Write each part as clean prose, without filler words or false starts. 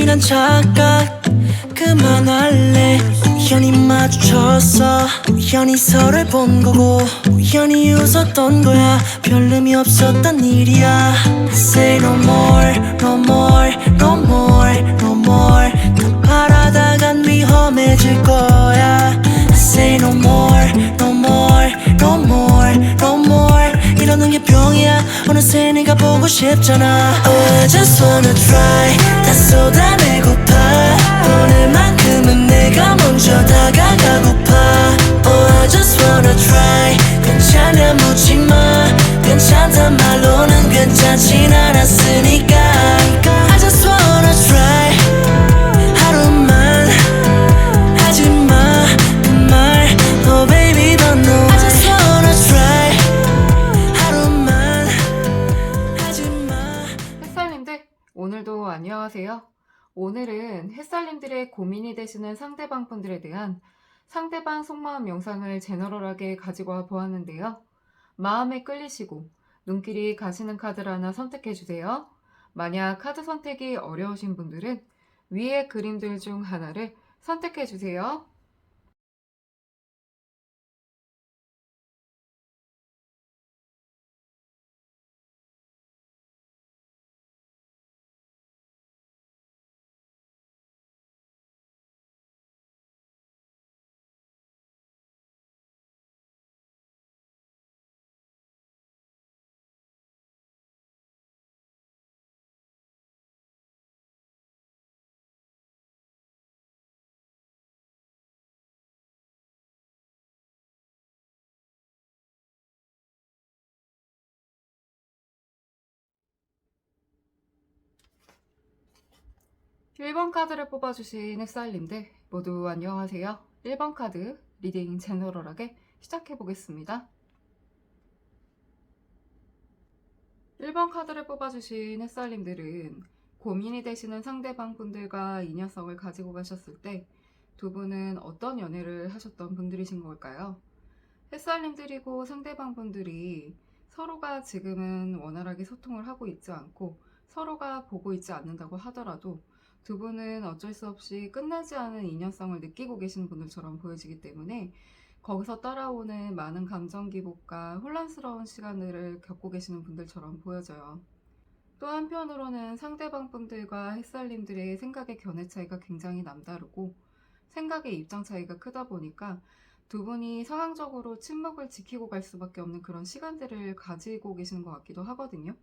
난 착각 그만할래. 우연히 마주쳤어. 우연히 서로를 본 거고 우연히 웃었던 거야. 별 의미 없었던 일이야. Say no more, no more, no more, no more. 더 바라다간 위험해질 거야. Say no more, no more, no more, no more. 이러는 게 병이야. 어느새 네가 보고 싶잖아. Oh, I just wanna try. 다 쏟아내고파. 오늘만큼은 내가 먼저 다가가고파. Oh, I just wanna try. 괜찮아 묻지마. 괜찮단 말로는 괜찮진 않았으니까. I just wanna try. 하루만 하지마 그 말. Oh baby don't know. I just wanna try. 하루만 하지마. 햇살님들, 오늘도 안녕하세요. 오늘은 햇살님들의 고민이 되시는 상대방분들에 대한 상대방 속마음 영상을 제너럴하게 가지고 와 보았는데요. 마음에 끌리시고 눈길이 가시는 카드를 하나 선택해주세요. 만약 카드 선택이 어려우신 분들은 위의 그림들 중 하나를 선택해주세요. 1번 카드를 뽑아주신 햇살님들 모두 안녕하세요. 1번 카드 리딩 제너럴하게 시작해보겠습니다. 1번 카드를 뽑아주신 햇살님들은 고민이 되시는 상대방 분들과 인연성을 가지고 가셨을 때 두 분은 어떤 연애를 하셨던 분들이신 걸까요? 햇살님들이고 상대방 분들이 서로가 지금은 원활하게 소통을 하고 있지 않고 서로가 보고 있지 않는다고 하더라도 두 분은 어쩔 수 없이 끝나지 않은 인연성을 느끼고 계시는 분들처럼 보여지기 때문에 거기서 따라오는 많은 감정 기복과 혼란스러운 시간들을 겪고 계시는 분들처럼 보여져요. 또 한편으로는 상대방 분들과 햇살님들의 생각의 견해 차이가 굉장히 남다르고 생각의 입장 차이가 크다 보니까 두 분이 상황적으로 침묵을 지키고 갈 수밖에 없는 그런 시간들을 가지고 계시는 것 같기도 하거든요.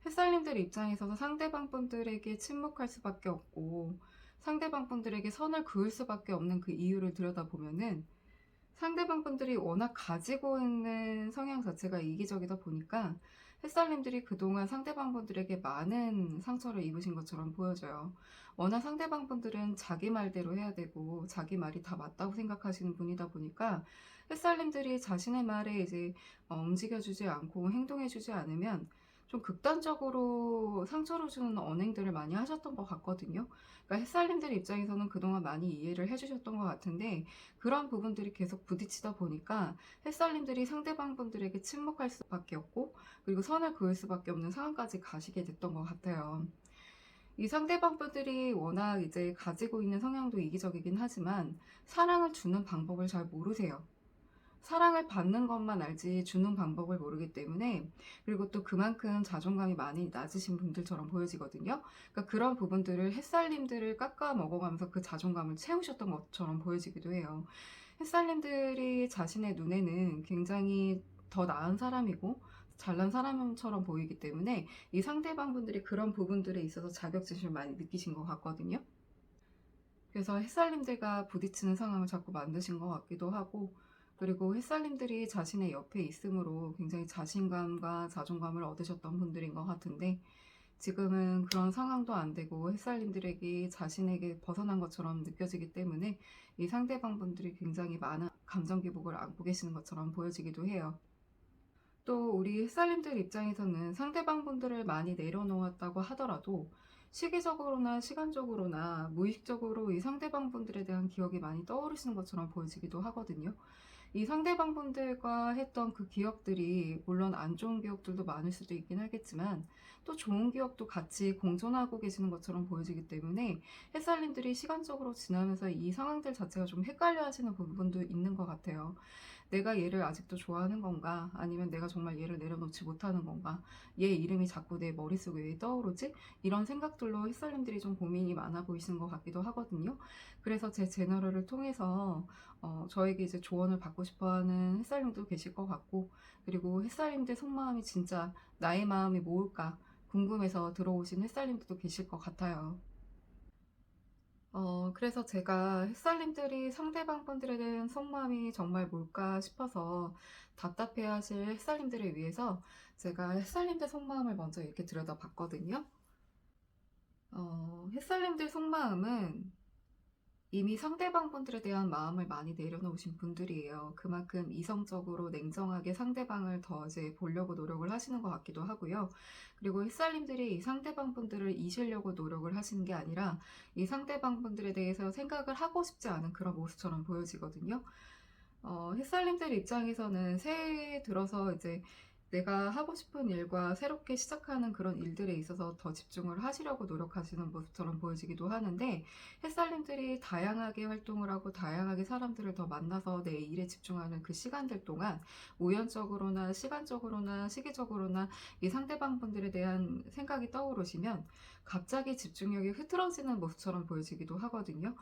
햇살님들 입장에서도 상대방 분들에게 침묵할 수밖에 없고 상대방 분들에게 선을 그을 수밖에 없는 그 이유를 들여다보면은 상대방 분들이 워낙 가지고 있는 성향 자체가 이기적이다 보니까 햇살님들이 그동안 상대방 분들에게 많은 상처를 입으신 것처럼 보여져요. 워낙 상대방 분들은 자기 말대로 해야 되고 자기 말이 다 맞다고 생각하시는 분이다 보니까 햇살님들이 자신의 말에 이제 움직여주지 않고 행동해주지 않으면 좀 극단적으로 상처를 주는 언행들을 많이 하셨던 것 같거든요. 그러니까 햇살님들 입장에서는 그동안 많이 이해를 해주셨던 것 같은데 그런 부분들이 계속 부딪히다 보니까 햇살님들이 상대방 분들에게 침묵할 수밖에 없고 그리고 선을 그을 수밖에 없는 상황까지 가시게 됐던 것 같아요. 이 상대방 분들이 워낙 이제 가지고 있는 성향도 이기적이긴 하지만 사랑을 주는 방법을 잘 모르세요. 사랑을 받는 것만 알지 주는 방법을 모르기 때문에 그리고 또 그만큼 자존감이 많이 낮으신 분들처럼 보여지거든요. 그러니까 그런 부분들을 햇살님들을 깎아 먹어가면서 그 자존감을 채우셨던 것처럼 보여지기도 해요. 햇살님들이 자신의 눈에는 굉장히 더 나은 사람이고 잘난 사람처럼 보이기 때문에 이 상대방 분들이 그런 부분들에 있어서 자격지심을 많이 느끼신 것 같거든요. 그래서 햇살님들과 부딪히는 상황을 자꾸 만드신 것 같기도 하고 그리고 햇살님들이 자신의 옆에 있음으로 굉장히 자신감과 자존감을 얻으셨던 분들인 것 같은데 지금은 그런 상황도 안 되고 햇살님들에게 자신에게 벗어난 것처럼 느껴지기 때문에 이 상대방 분들이 굉장히 많은 감정 기복을 안고 계시는 것처럼 보여지기도 해요. 또 우리 햇살님들 입장에서는 상대방 분들을 많이 내려놓았다고 하더라도 시기적으로나 시간적으로나 무의식적으로 이 상대방 분들에 대한 기억이 많이 떠오르시는 것처럼 보여지기도 하거든요. 이 상대방분들과 했던 그 기억들이 물론 안 좋은 기억들도 많을 수도 있긴 하겠지만 또 좋은 기억도 같이 공존하고 계시는 것처럼 보여지기 때문에 햇살님들이 시간적으로 지나면서 이 상황들 자체가 좀 헷갈려 하시는 부분도 있는 것 같아요. 내가 얘를 아직도 좋아하는 건가? 아니면 내가 정말 얘를 내려놓지 못하는 건가? 얘 이름이 자꾸 내 머릿속에 왜 떠오르지? 이런 생각들로 햇살님들이 좀 고민이 많아 보이시는 것 같기도 하거든요. 그래서 제 채널을 통해서 저에게 이제 조언을 받고 싶어하는 햇살님도 계실 것 같고, 그리고 햇살님들 속마음이 진짜 나의 마음이 뭘까 궁금해서 들어오신 햇살님들도 계실 것 같아요. 그래서 제가 햇살님들이 상대방 분들에 대한 속마음이 정말 뭘까 싶어서 답답해 하실 햇살님들을 위해서 제가 햇살님들 속마음을 먼저 이렇게 들여다봤거든요. 햇살님들 속마음은 이미 상대방 분들에 대한 마음을 많이 내려놓으신 분들이에요. 그만큼 이성적으로 냉정하게 상대방을 더 이제 보려고 노력을 하시는 것 같기도 하고요. 그리고 햇살님들이 이 상대방 분들을 잊으려고 노력을 하시는 게 아니라 이 상대방 분들에 대해서 생각을 하고 싶지 않은 그런 모습처럼 보여지거든요. 햇살님들 입장에서는 새해에 들어서 이제 내가 하고 싶은 일과 새롭게 시작하는 그런 일들에 있어서 더 집중을 하시려고 노력하시는 모습처럼 보여지기도 하는데, 햇살님들이 다양하게 활동을 하고 다양하게 사람들을 더 만나서 내 일에 집중하는 그 시간들 동안 우연적으로나 시간적으로나 시기적으로나 이 상대방 분들에 대한 생각이 떠오르시면 갑자기 집중력이 흐트러지는 모습처럼 보여지기도 하거든요.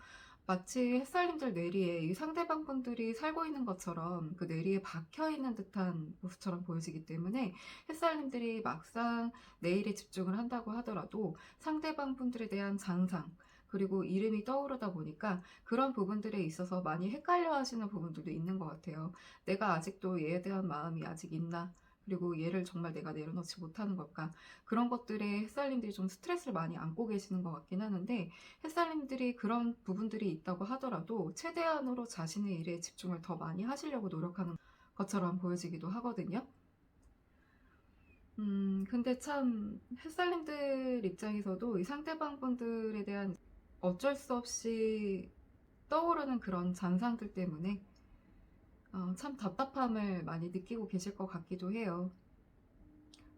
마치 햇살님들 뇌리에 이 상대방 분들이 살고 있는 것처럼 그 뇌리에 박혀 있는 듯한 모습처럼 보여지기 때문에 햇살님들이 막상 내 일에 집중을 한다고 하더라도 상대방 분들에 대한 잔상, 그리고 이름이 떠오르다 보니까 그런 부분들에 있어서 많이 헷갈려 하시는 부분들도 있는 것 같아요. 내가 아직도 얘에 대한 마음이 아직 있나? 그리고 얘를 정말 내가 내려놓지 못하는 걸까? 그런 것들에 햇살님들이 좀 스트레스를 많이 안고 계시는 것 같긴 하는데, 햇살님들이 그런 부분들이 있다고 하더라도 최대한으로 자신의 일에 집중을 더 많이 하시려고 노력하는 것처럼 보여지기도 하거든요. 근데 참 햇살님들 입장에서도 이 상대방 분들에 대한 어쩔 수 없이 떠오르는 그런 잔상들 때문에 참 답답함을 많이 느끼고 계실 것 같기도 해요.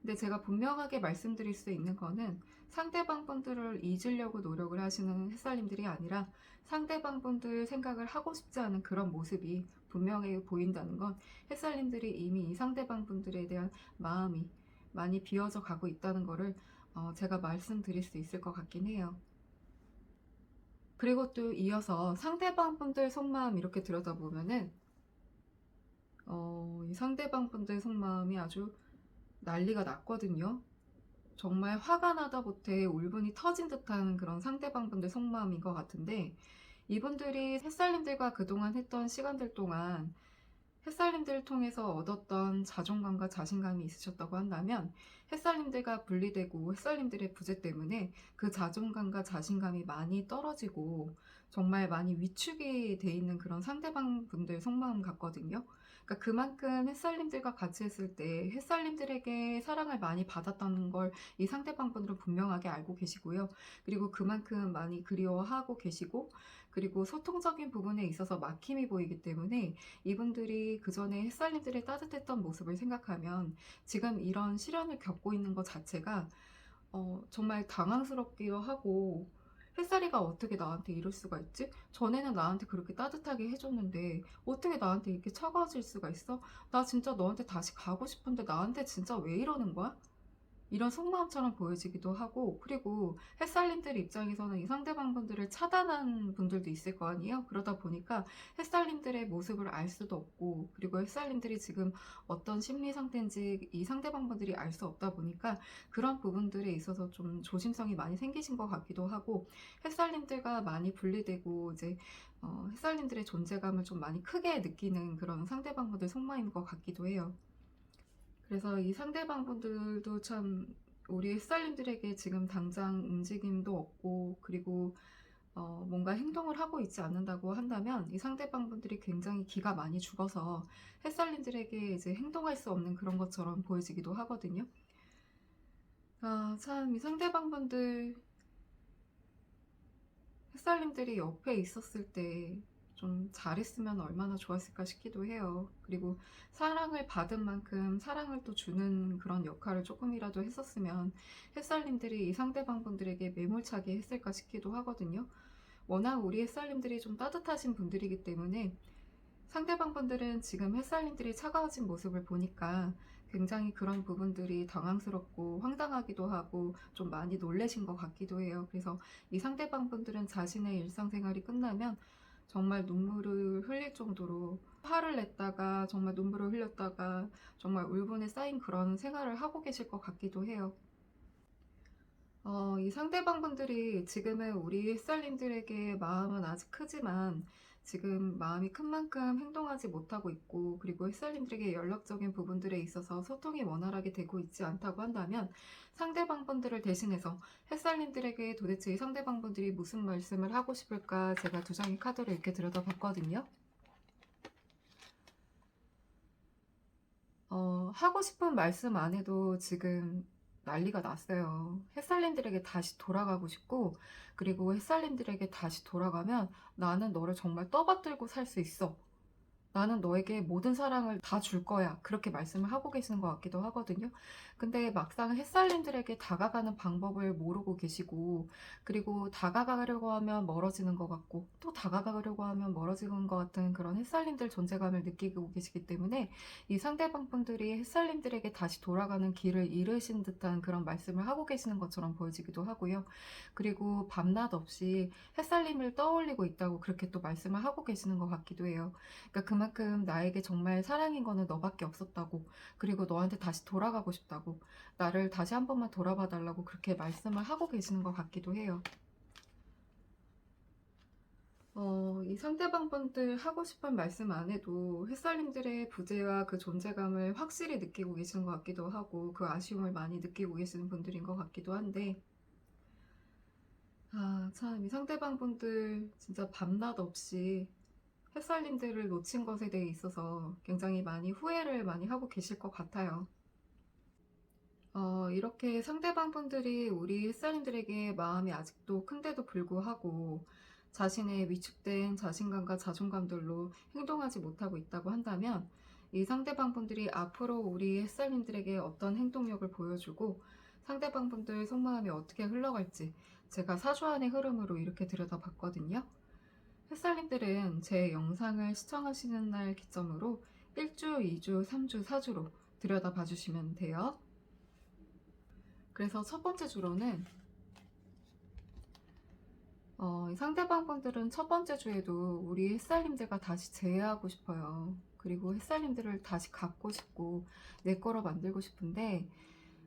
근데 제가 분명하게 말씀드릴 수 있는 거는 상대방 분들을 잊으려고 노력을 하시는 햇살님들이 아니라 상대방 분들 생각을 하고 싶지 않은 그런 모습이 분명해 보인다는 건 햇살님들이 이미 이 상대방 분들에 대한 마음이 많이 비어져 가고 있다는 거를 제가 말씀드릴 수 있을 것 같긴 해요. 그리고 또 이어서 상대방 분들 속마음 이렇게 들여다보면은 이 상대방 분들 속마음이 아주 난리가 났거든요. 정말 화가 나다 못해 울분이 터진 듯한 그런 상대방 분들 속마음인 것 같은데, 이분들이 햇살님들과 그동안 했던 시간들 동안 햇살님들을 통해서 얻었던 자존감과 자신감이 있으셨다고 한다면, 햇살님들과 분리되고 햇살님들의 부재 때문에 그 자존감과 자신감이 많이 떨어지고 정말 많이 위축이 돼 있는 그런 상대방 분들 속마음 같거든요. 그러니까 그만큼 햇살님들과 같이 했을 때 햇살님들에게 사랑을 많이 받았다는 걸 이 상대방 분들은 분명하게 알고 계시고요. 그리고 그만큼 많이 그리워하고 계시고, 그리고 소통적인 부분에 있어서 막힘이 보이기 때문에 이분들이 그전에 햇살님들의 따뜻했던 모습을 생각하면 지금 이런 시련을 겪고 있는 것 자체가 정말 당황스럽기도 하고, 햇살이가 어떻게 나한테 이럴 수가 있지? 전에는 나한테 그렇게 따뜻하게 해줬는데 어떻게 나한테 이렇게 차가워질 수가 있어? 나 진짜 너한테 다시 가고 싶은데 나한테 진짜 왜 이러는 거야? 이런 속마음처럼 보여지기도 하고, 그리고 햇살님들 입장에서는 이 상대방분들을 차단한 분들도 있을 거 아니에요? 그러다 보니까 햇살님들의 모습을 알 수도 없고, 그리고 햇살님들이 지금 어떤 심리 상태인지 이 상대방분들이 알 수 없다 보니까 그런 부분들에 있어서 좀 조심성이 많이 생기신 것 같기도 하고, 햇살님들과 많이 분리되고 이제 햇살님들의 존재감을 좀 많이 크게 느끼는 그런 상대방분들 속마음인 것 같기도 해요. 그래서 이 상대방 분들도 참 우리 햇살님들에게 지금 당장 움직임도 없고, 그리고 뭔가 행동을 하고 있지 않는다고 한다면 이 상대방 분들이 굉장히 기가 많이 죽어서 햇살님들에게 이제 행동할 수 없는 그런 것처럼 보여지기도 하거든요. 참 이 상대방 분들 햇살님들이 옆에 있었을 때 좀 잘했으면 얼마나 좋았을까 싶기도 해요. 그리고 사랑을 받은 만큼 사랑을 또 주는 그런 역할을 조금이라도 했었으면 햇살님들이 이 상대방분들에게 매몰차게 했을까 싶기도 하거든요. 워낙 우리 햇살님들이 좀 따뜻하신 분들이기 때문에 상대방분들은 지금 햇살님들이 차가워진 모습을 보니까 굉장히 그런 부분들이 당황스럽고 황당하기도 하고 좀 많이 놀라신 것 같기도 해요. 그래서 이 상대방분들은 자신의 일상생활이 끝나면 정말 눈물을 흘릴 정도로 화를 냈다가 정말 눈물을 흘렸다가 정말 울분에 쌓인 그런 생활을 하고 계실 것 같기도 해요. 이 상대방분들이 지금은 우리 햇살님들에게 마음은 아직 크지만 지금 마음이 큰 만큼 행동하지 못하고 있고, 그리고 햇살님들에게 연락적인 부분들에 있어서 소통이 원활하게 되고 있지 않다고 한다면 상대방분들을 대신해서 햇살님들에게 도대체 이 상대방분들이 무슨 말씀을 하고 싶을까, 제가 두 장의 카드를 이렇게 들여다봤거든요. 하고 싶은 말씀 안 해도 지금 난리가 났어요. 햇살님들에게 다시 돌아가고 싶고, 그리고 햇살님들에게 다시 돌아가면 나는 너를 정말 떠받들고 살 수 있어. 나는 너에게 모든 사랑을 다 줄 거야. 그렇게 말씀을 하고 계시는 것 같기도 하거든요. 근데 막상 햇살님들에게 다가가는 방법을 모르고 계시고, 그리고 다가가려고 하면 멀어지는 것 같고, 또 다가가려고 하면 멀어지는 것 같은 그런 햇살님들 존재감을 느끼고 계시기 때문에 이 상대방 분들이 햇살님들에게 다시 돌아가는 길을 잃으신 듯한 그런 말씀을 하고 계시는 것처럼 보여지기도 하고요. 그리고 밤낮 없이 햇살님을 떠올리고 있다고 그렇게 또 말씀을 하고 계시는 것 같기도 해요. 그러니까 그만큼 나에게 정말 사랑인 거는 너밖에 없었다고, 그리고 너한테 다시 돌아가고 싶다고, 나를 다시 한 번만 돌아봐 달라고 그렇게 말씀을 하고 계시는 것 같기도 해요. 이 상대방 분들 하고 싶은 말씀 안 해도 햇살님들의 부재와 그 존재감을 확실히 느끼고 계시는 것 같기도 하고, 그 아쉬움을 많이 느끼고 계시는 분들인 것 같기도 한데, 참, 이 상대방 분들 진짜 밤낮 없이 햇살님들을 놓친 것에 대해 있어서 굉장히 많이 후회를 많이 하고 계실 것 같아요. 이렇게 상대방 분들이 우리 햇살님들에게 마음이 아직도 큰데도 불구하고 자신의 위축된 자신감과 자존감들로 행동하지 못하고 있다고 한다면 이 상대방 분들이 앞으로 우리 햇살님들에게 어떤 행동력을 보여주고 상대방 분들 속마음이 어떻게 흘러갈지 제가 사주안의 흐름으로 이렇게 들여다봤거든요. 햇살님들은 제 영상을 시청하시는 날 기점으로 1주, 2주, 3주, 4주로 들여다봐 주시면 돼요. 그래서 첫 번째 주로는 이 상대방 분들은 첫 번째 주에도 우리 햇살님들과 다시 재회하고 싶어요. 그리고 햇살님들을 다시 갖고 싶고 내 거로 만들고 싶은데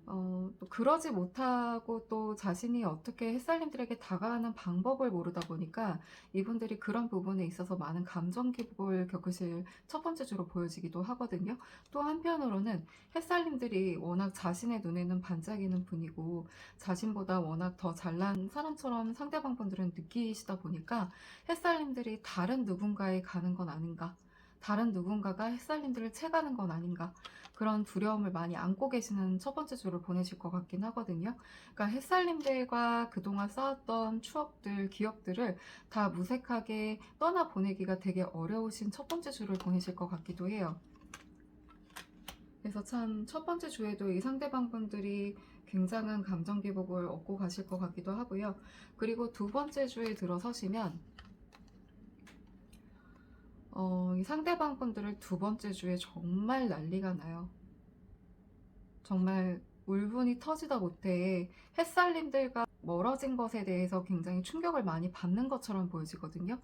또 그러지 못하고 또 자신이 어떻게 햇살님들에게 다가가는 방법을 모르다 보니까 이분들이 그런 부분에 있어서 많은 감정 기복을 겪으실 첫 번째 주로 보여지기도 하거든요. 또 한편으로는 햇살님들이 워낙 자신의 눈에는 반짝이는 분이고 자신보다 워낙 더 잘난 사람처럼 상대방 분들은 느끼시다 보니까 햇살님들이 다른 누군가에 가는 건 아닌가, 다른 누군가가 햇살님들을 채가는 건 아닌가, 그런 두려움을 많이 안고 계시는 첫 번째 주를 보내실 것 같긴 하거든요. 그러니까 햇살님들과 그동안 쌓았던 추억들, 기억들을 다 무색하게 떠나보내기가 되게 어려우신 첫 번째 주를 보내실 것 같기도 해요. 그래서 참 첫 번째 주에도 이 상대방 분들이 굉장한 감정 기복을 얻고 가실 것 같기도 하고요. 그리고 두 번째 주에 들어서시면 이 상대방 분들을 두 번째 주에 정말 난리가 나요. 정말 울분이 터지다 못해 햇살님들과 멀어진 것에 대해서 굉장히 충격을 많이 받는 것처럼 보여지거든요.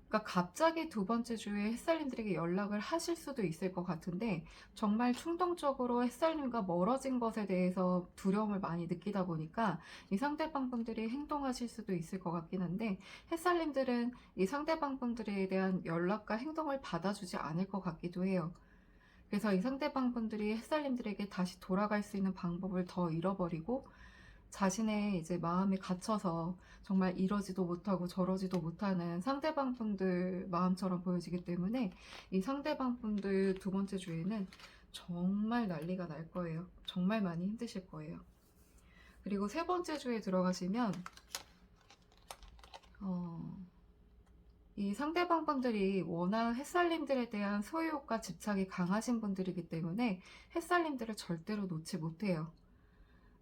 그러니까 갑자기 두 번째 주에 햇살님들에게 연락을 하실 수도 있을 것 같은데 정말 충동적으로 햇살님과 멀어진 것에 대해서 두려움을 많이 느끼다 보니까 이 상대방 분들이 행동하실 수도 있을 것 같긴 한데 햇살님들은 이 상대방 분들에 대한 연락과 행동을 받아주지 않을 것 같기도 해요. 그래서 이 상대방 분들이 햇살님들에게 다시 돌아갈 수 있는 방법을 더 잃어버리고 자신의 이제 마음에 갇혀서 정말 이러지도 못하고 저러지도 못하는 상대방 분들 마음처럼 보여지기 때문에 이 상대방 분들 두 번째 주에는 정말 난리가 날 거예요. 정말 많이 힘드실 거예요. 그리고 세 번째 주에 들어가시면 이 상대방 분들이 워낙 햇살님들에 대한 소유욕과 집착이 강하신 분들이기 때문에 햇살님들을 절대로 놓지 못해요.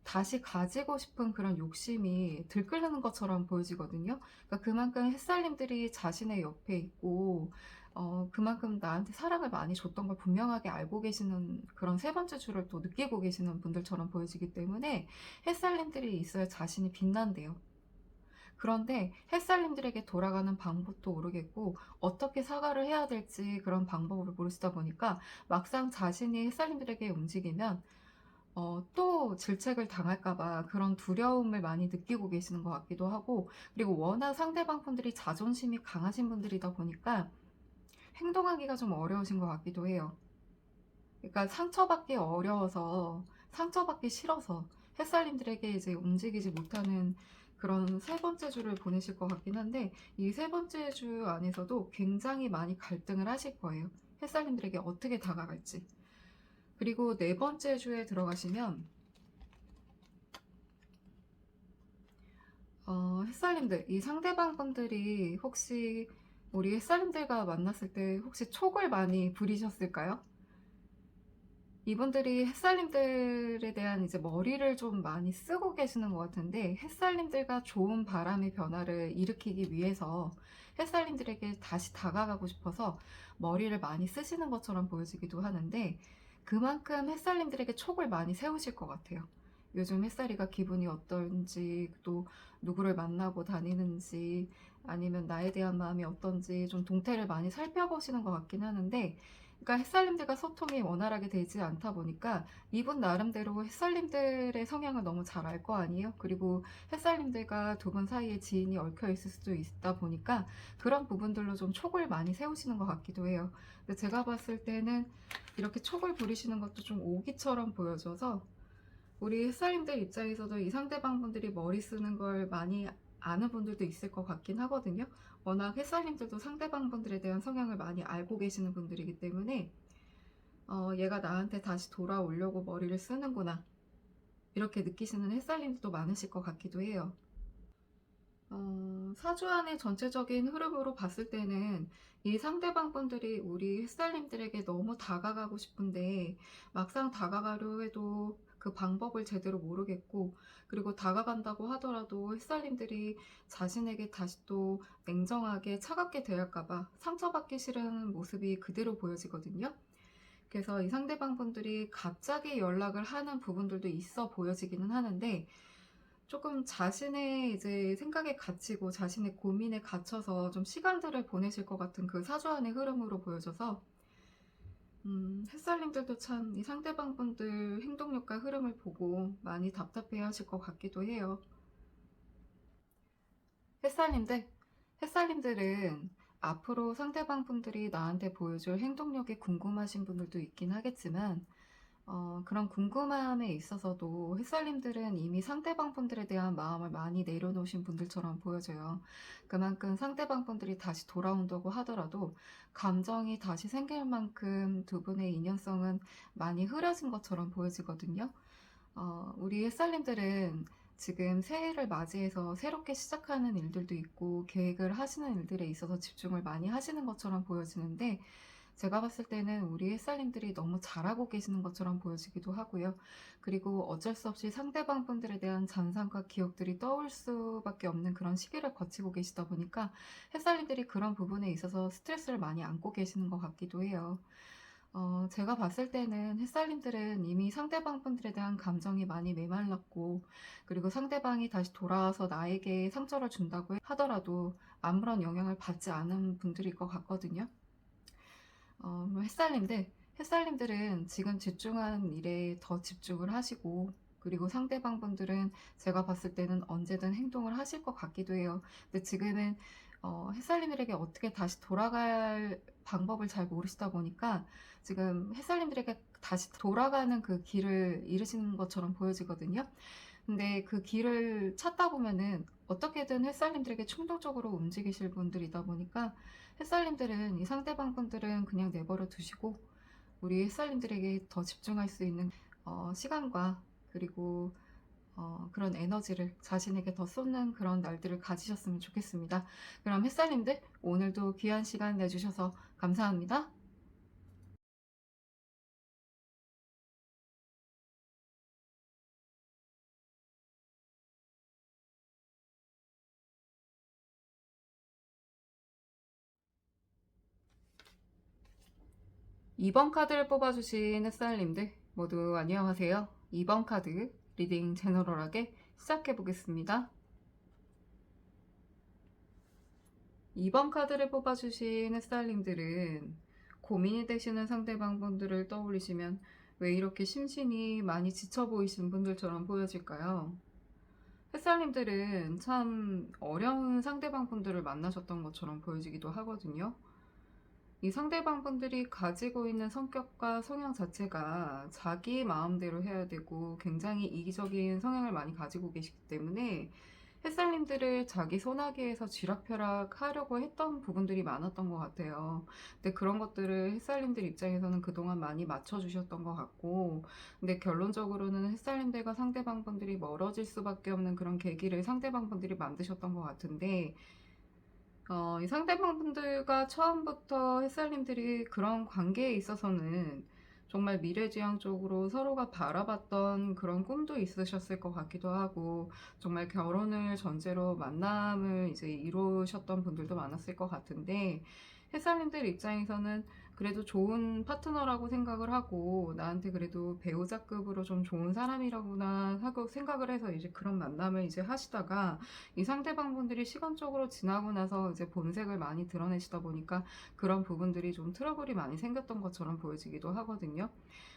다시 가지고 싶은 그런 욕심이 들끓는 것처럼 보여지거든요. 그러니까 그만큼 햇살님들이 자신의 옆에 있고 그만큼 나한테 사랑을 많이 줬던 걸 분명하게 알고 계시는 그런 세 번째 줄을 또 느끼고 계시는 분들처럼 보여지기 때문에 햇살님들이 있어야 자신이 빛난대요. 그런데 햇살님들에게 돌아가는 방법도 모르겠고 어떻게 사과를 해야 될지 그런 방법을 모르시다 보니까 막상 자신이 햇살님들에게 움직이면 또 질책을 당할까 봐 그런 두려움을 많이 느끼고 계시는 것 같기도 하고, 그리고 워낙 상대방 분들이 자존심이 강하신 분들이다 보니까 행동하기가 좀 어려우신 것 같기도 해요. 그러니까 상처받기 어려워서, 상처받기 싫어서 햇살님들에게 이제 움직이지 못하는 그런 세 번째 주를 보내실 것 같긴 한데, 이 세 번째 주 안에서도 굉장히 많이 갈등을 하실 거예요. 햇살님들에게 어떻게 다가갈지. 그리고 네 번째 주에 들어가시면 햇살님들, 이 상대방 분들이 혹시 우리 햇살님들과 만났을 때 혹시 촉을 많이 부리셨을까요? 이분들이 햇살님들에 대한 이제 머리를 좀 많이 쓰고 계시는 것 같은데, 햇살님들과 좋은 바람의 변화를 일으키기 위해서 햇살님들에게 다시 다가가고 싶어서 머리를 많이 쓰시는 것처럼 보여지기도 하는데, 그만큼 햇살님들에게 촉을 많이 세우실 것 같아요. 요즘 햇살이가 기분이 어떤지, 또 누구를 만나고 다니는지, 아니면 나에 대한 마음이 어떤지 좀 동태를 많이 살펴보시는 것 같긴 하는데, 그러니까 햇살님들과 소통이 원활하게 되지 않다 보니까 이분 나름대로 햇살님들의 성향을 너무 잘 알 거 아니에요? 그리고 햇살님들과 두 분 사이에 지인이 얽혀 있을 수도 있다 보니까 그런 부분들로 좀 촉을 많이 세우시는 것 같기도 해요. 근데 제가 봤을 때는 이렇게 촉을 부리시는 것도 좀 오기처럼 보여져서, 우리 햇살님들 입장에서도 이 상대방 분들이 머리 쓰는 걸 많이 아는 분들도 있을 것 같긴 하거든요. 워낙 햇살님들도 상대방 분들에 대한 성향을 많이 알고 계시는 분들이기 때문에 얘가 나한테 다시 돌아오려고 머리를 쓰는구나, 이렇게 느끼시는 햇살님들도 많으실 것 같기도 해요. 사주안의 전체적인 흐름으로 봤을 때는 이 상대방 분들이 우리 햇살님들에게 너무 다가가고 싶은데 막상 다가가려 해도 그 방법을 제대로 모르겠고, 그리고 다가간다고 하더라도 햇살님들이 자신에게 다시 또 냉정하게 차갑게 대할까봐 상처받기 싫은 모습이 그대로 보여지거든요. 그래서 이 상대방 분들이 갑자기 연락을 하는 부분들도 있어 보여지기는 하는데, 조금 자신의 이제 생각에 갇히고 자신의 고민에 갇혀서 좀 시간들을 보내실 것 같은 그 사주안의 흐름으로 보여져서, 햇살님들도 참 이 상대방 분들 행동력과 흐름을 보고 많이 답답해 하실 것 같기도 해요. 햇살님들, 햇살님들은 앞으로 상대방 분들이 나한테 보여줄 행동력이 궁금하신 분들도 있긴 하겠지만, 그런 궁금함에 있어서도 햇살님들은 이미 상대방 분들에 대한 마음을 많이 내려놓으신 분들처럼 보여져요. 그만큼 상대방 분들이 다시 돌아온다고 하더라도 감정이 다시 생길 만큼 두 분의 인연성은 많이 흐려진 것처럼 보여지거든요. 우리 햇살님들은 지금 새해를 맞이해서 새롭게 시작하는 일들도 있고 계획을 하시는 일들에 있어서 집중을 많이 하시는 것처럼 보여지는데, 제가 봤을 때는 우리 햇살님들이 너무 잘하고 계시는 것처럼 보여지기도 하고요. 그리고 어쩔 수 없이 상대방 분들에 대한 잔상과 기억들이 떠올 수밖에 없는 그런 시기를 거치고 계시다 보니까 햇살님들이 그런 부분에 있어서 스트레스를 많이 안고 계시는 것 같기도 해요. 제가 봤을 때는 햇살님들은 이미 상대방 분들에 대한 감정이 많이 메말랐고, 그리고 상대방이 다시 돌아와서 나에게 상처를 준다고 하더라도 아무런 영향을 받지 않은 분들일 것 같거든요. 햇살님들은 지금 집중하는 일에 더 집중을 하시고, 그리고 상대방 분들은 제가 봤을 때는 언제든 행동을 하실 것 같기도 해요. 근데 지금은 햇살님들에게 어떻게 다시 돌아갈 방법을 잘 모르시다 보니까 지금 햇살님들에게 다시 돌아가는 그 길을 잃으시는 것처럼 보여지거든요. 근데 그 길을 찾다 보면은 어떻게든 햇살님들에게 충동적으로 움직이실 분들이다 보니까 햇살님들은 이 상대방 분들은 그냥 내버려 두시고 우리 햇살님들에게 더 집중할 수 있는 시간과, 그리고 그런 에너지를 자신에게 더 쏟는 그런 날들을 가지셨으면 좋겠습니다. 그럼 햇살님들 오늘도 귀한 시간 내주셔서 감사합니다. 이번 카드를 뽑아주신 햇살님들 모두 안녕하세요. 2번 카드 리딩 제너럴하게 시작해보겠습니다. 2번 카드를 뽑아주신 햇살님들은 고민이 되시는 상대방분들을 떠올리시면 왜 이렇게 심신이 많이 지쳐 보이신 분들처럼 보여질까요? 햇살님들은 참 어려운 상대방분들을 만나셨던 것처럼 보여지기도 하거든요. 이 상대방분들이 가지고 있는 성격과 성향 자체가 자기 마음대로 해야 되고 굉장히 이기적인 성향을 많이 가지고 계시기 때문에 햇살님들을 자기 손아귀에서 쥐락펴락 하려고 했던 부분들이 많았던 것 같아요. 근데 그런 것들을 햇살님들 입장에서는 그동안 많이 맞춰주셨던 것 같고, 근데 결론적으로는 햇살님들과 상대방분들이 멀어질 수밖에 없는 그런 계기를 상대방분들이 만드셨던 것 같은데, 이 상대방분들과 처음부터 햇살님들이 그런 관계에 있어서는 정말 미래지향적으로 서로가 바라봤던 그런 꿈도 있으셨을 것 같기도 하고, 정말 결혼을 전제로 만남을 이제 이루셨던 분들도 많았을 것 같은데, 햇살님들 입장에서는 그래도 좋은 파트너라고 생각을 하고, 나한테 그래도 배우자급으로 좀 좋은 사람이라구나 하고 생각을 해서 이제 그런 만남을 이제 하시다가, 이 상대방분들이 시간적으로 지나고 나서 이제 본색을 많이 드러내시다 보니까 그런 부분들이 좀 트러블이 많이 생겼던 것처럼 보여지기도 하거든요.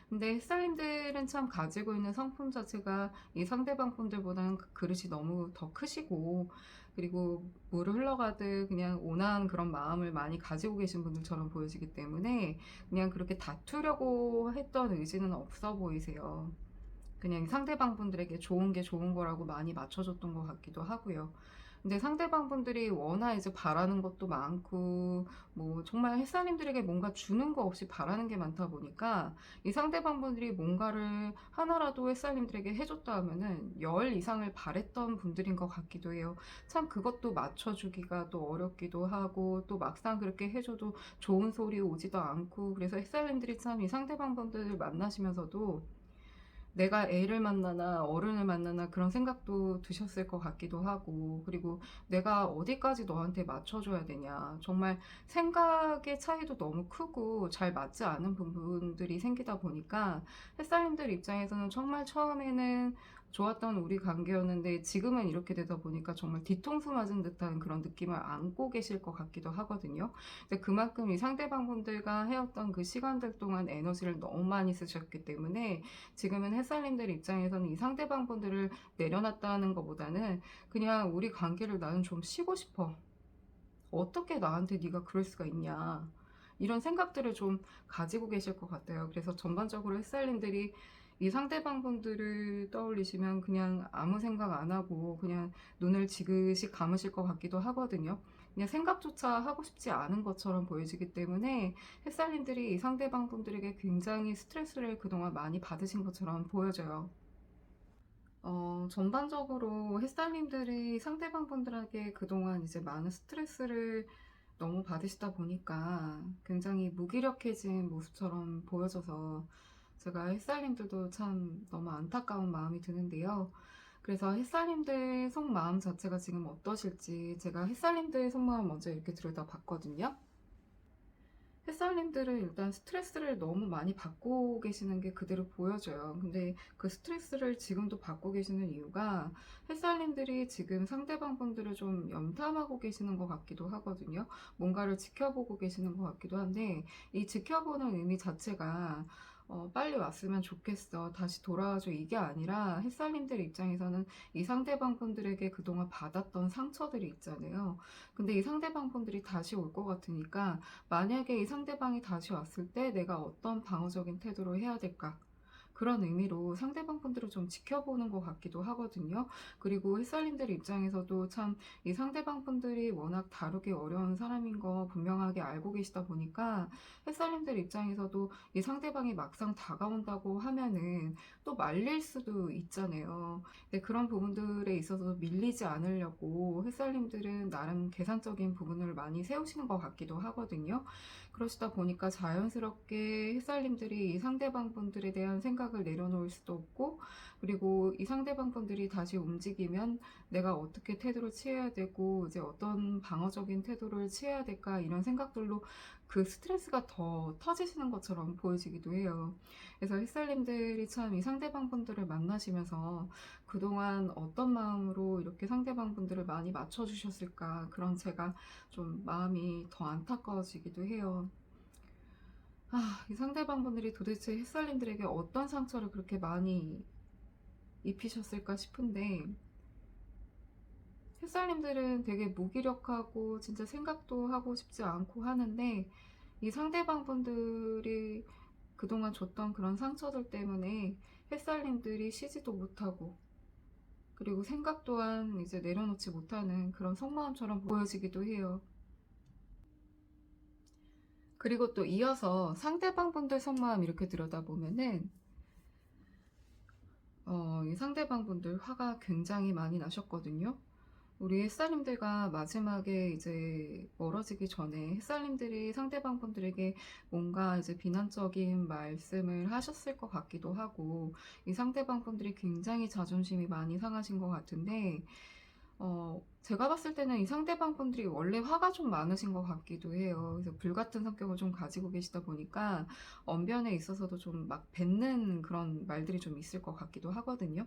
근데 햇살님들은 참 가지고 있는 성품 자체가 이 상대방 분들보다는 그릇이 너무 더 크시고, 그리고 물을 흘러가듯 그냥 온화한 그런 마음을 많이 가지고 계신 분들처럼 보여지기 때문에 그냥 그렇게 다투려고 했던 의지는 없어 보이세요. 그냥 상대방 분들에게 좋은 게 좋은 거라고 많이 맞춰줬던 것 같기도 하고요. 근데 상대방 분들이 워낙 이제 바라는 것도 많고, 뭐 정말 햇살님들에게 뭔가 주는 거 없이 바라는 게 많다 보니까 이 상대방 분들이 뭔가를 하나라도 햇살님들에게 해줬다 하면은 열 이상을 바랬던 분들인 것 같기도 해요. 참 그것도 맞춰주기가 또 어렵기도 하고, 또 막상 그렇게 해줘도 좋은 소리 오지도 않고, 그래서 햇살님들이 참 이 상대방 분들을 만나시면서도 내가 애를 만나나 어른을 만나나 그런 생각도 드셨을 것 같기도 하고, 그리고 내가 어디까지 너한테 맞춰줘야 되냐, 정말 생각의 차이도 너무 크고 잘 맞지 않은 부분들이 생기다 보니까 햇살님들 입장에서는 정말 처음에는 좋았던 우리 관계였는데 지금은 이렇게 되다 보니까 정말 뒤통수 맞은 듯한 그런 느낌을 안고 계실 것 같기도 하거든요. 근데 그만큼 이 상대방분들과 해왔던 그 시간들 동안 에너지를 너무 많이 쓰셨기 때문에 지금은 햇살님들 입장에서는 이 상대방 분들을 내려놨다는 것보다는 그냥 우리 관계를 나는 좀 쉬고 싶어. 어떻게 나한테 네가 그럴 수가 있냐. 이런 생각들을 좀 가지고 계실 것 같아요. 그래서 전반적으로 햇살님들이 이 상대방 분들을 떠올리시면 그냥 아무 생각 안 하고 그냥 눈을 지그시 감으실 것 같기도 하거든요. 그냥 생각조차 하고 싶지 않은 것처럼 보여지기 때문에 햇살님들이 이 상대방 분들에게 굉장히 스트레스를 그동안 많이 받으신 것처럼 보여져요. 전반적으로 햇살님들이 상대방 분들에게 그동안 이제 많은 스트레스를 너무 받으시다 보니까 굉장히 무기력해진 모습처럼 보여져서 제가 햇살님들도 참 너무 안타까운 마음이 드는데요. 그래서 햇살님들 속마음 자체가 지금 어떠실지 제가 햇살님들 속마음 먼저 이렇게 들여다봤거든요. 햇살님들은 일단 스트레스를 너무 많이 받고 계시는 게 그대로 보여져요. 근데 그 스트레스를 지금도 받고 계시는 이유가 햇살님들이 지금 상대방 분들을 좀 염탐하고 계시는 것 같기도 하거든요. 뭔가를 지켜보고 계시는 것 같기도 한데, 이 지켜보는 의미 자체가 빨리 왔으면 좋겠어, 다시 돌아와줘, 이게 아니라 햇살님들 입장에서는 이 상대방 분들에게 그동안 받았던 상처들이 있잖아요. 근데 이 상대방 분들이 다시 올 것 같으니까 만약에 이 상대방이 다시 왔을 때 내가 어떤 방어적인 태도로 해야 될까? 그런 의미로 상대방 분들을 좀 지켜보는 것 같기도 하거든요. 그리고 햇살님들 입장에서도 참 이 상대방 분들이 워낙 다루기 어려운 사람인 거 분명하게 알고 계시다 보니까 햇살님들 입장에서도 이 상대방이 막상 다가온다고 하면은 또 말릴 수도 있잖아요. 근데 그런 부분들에 있어서 밀리지 않으려고 햇살님들은 나름 계산적인 부분을 많이 세우시는 것 같기도 하거든요. 그러시다 보니까 자연스럽게 햇살님들이 이 상대방 분들에 대한 생각을 내려놓을 수도 없고, 그리고 이 상대방 분들이 다시 움직이면 내가 어떻게 태도를 취해야 되고 이제 어떤 방어적인 태도를 취해야 될까, 이런 생각들로 그 스트레스가 더 터지시는 것처럼 보여지기도 해요. 그래서 햇살님들이 참 이 상대방 분들을 만나시면서 그동안 어떤 마음으로 이렇게 상대방 분들을 많이 맞춰주셨을까, 그런 제가 좀 마음이 더 안타까워지기도 해요. 이 상대방 분들이 도대체 햇살님들에게 어떤 상처를 그렇게 많이 입히셨을까 싶은데, 햇살님들은 되게 무기력하고 진짜 생각도 하고 싶지 않고 하는데, 이 상대방 분들이 그동안 줬던 그런 상처들 때문에 햇살님들이 쉬지도 못하고, 그리고 생각 또한 이제 내려놓지 못하는 그런 속마음처럼 보여지기도 해요. 그리고 또 이어서 상대방 분들 속마음 이렇게 들여다보면은 이 상대방 분들 화가 굉장히 많이 나셨거든요. 우리 햇살님들과 마지막에 이제 멀어지기 전에 햇살님들이 상대방 분들에게 뭔가 이제 비난적인 말씀을 하셨을 것 같기도 하고, 이 상대방 분들이 굉장히 자존심이 많이 상하신 것 같은데, 제가 봤을 때는 이 상대방 분들이 원래 화가 좀 많으신 것 같기도 해요. 그래서 불같은 성격을 좀 가지고 계시다 보니까 언변에 있어서도 좀 막 뱉는 그런 말들이 좀 있을 것 같기도 하거든요.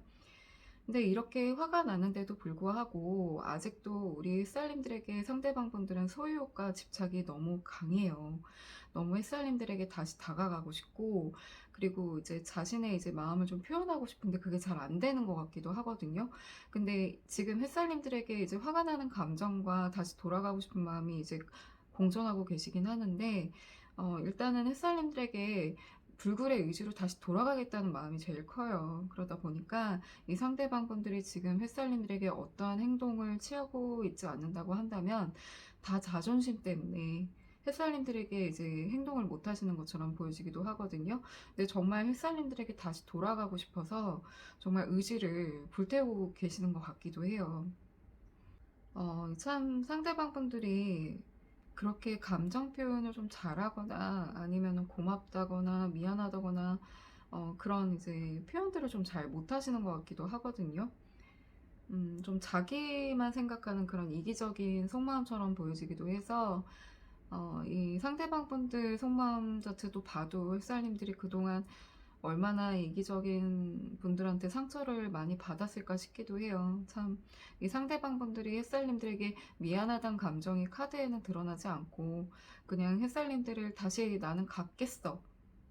근데 이렇게 화가 나는데도 불구하고 아직도 우리 햇살님들에게 상대방 분들은 소유욕과 집착이 너무 강해요. 너무 햇살님들에게 다시 다가가고 싶고, 그리고 이제 자신의 이제 마음을 좀 표현하고 싶은데 그게 잘 안 되는 것 같기도 하거든요. 근데 지금 햇살님들에게 이제 화가 나는 감정과 다시 돌아가고 싶은 마음이 이제 공존하고 계시긴 하는데, 일단은 햇살님들에게 불굴의 의지로 다시 돌아가겠다는 마음이 제일 커요. 그러다 보니까 이 상대방 분들이 지금 햇살님들에게 어떠한 행동을 취하고 있지 않는다고 한다면 다 자존심 때문에 햇살님들에게 이제 행동을 못 하시는 것처럼 보여지기도 하거든요. 근데 정말 햇살님들에게 다시 돌아가고 싶어서 정말 의지를 불태우고 계시는 것 같기도 해요. 참 상대방 분들이 그렇게 감정 표현을 좀 잘하거나 아니면 고맙다거나 미안하다거나 그런 이제 표현들을 좀 잘 못하시는 것 같기도 하거든요. 좀 자기만 생각하는 그런 이기적인 속마음처럼 보여지기도 해서 이 상대방 분들 속마음 자체도 봐도 햇살님들이 그동안 얼마나 이기적인 분들한테 상처를 많이 받았을까 싶기도 해요. 참, 이 상대방 분들이 햇살님들에게 미안하다는 감정이 카드에는 드러나지 않고, 그냥 햇살님들을 다시 나는 갖겠어,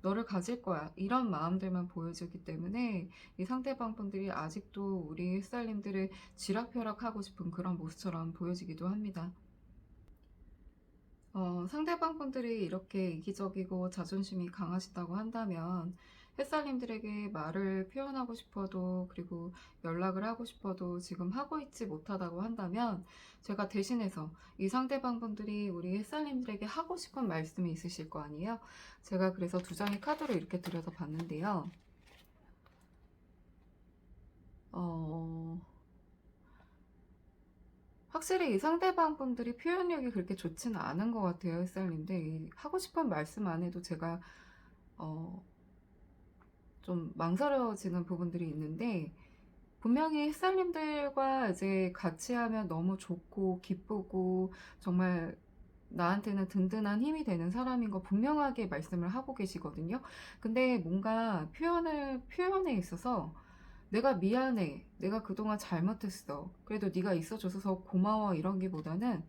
너를 가질 거야, 이런 마음들만 보여주기 때문에 이 상대방 분들이 아직도 우리 햇살님들을 쥐락펴락하고 싶은 그런 모습처럼 보여지기도 합니다. 상대방 분들이 이렇게 이기적이고 자존심이 강하시다고 한다면 햇살님들에게 말을 표현하고 싶어도, 그리고 연락을 하고 싶어도 지금 하고 있지 못하다고 한다면 제가 대신해서 이 상대방 분들이 우리 햇살님들에게 하고 싶은 말씀이 있으실 거 아니에요. 제가 그래서 두 장의 카드로 이렇게 들여다 봤는데요. 확실히 이 상대방 분들이 표현력이 그렇게 좋지는 않은 것 같아요, 햇살님들. 하고 싶은 말씀 안 해도 제가 좀 망설여지는 부분들이 있는데, 분명히 햇살님들과 이제 같이 하면 너무 좋고 기쁘고 정말 나한테는 든든한 힘이 되는 사람인 거 분명하게 말씀을 하고 계시거든요. 근데 뭔가 표현에 있어서 내가 미안해, 내가 그동안 잘못했어, 그래도 네가 있어줘서 고마워, 이런 게보다는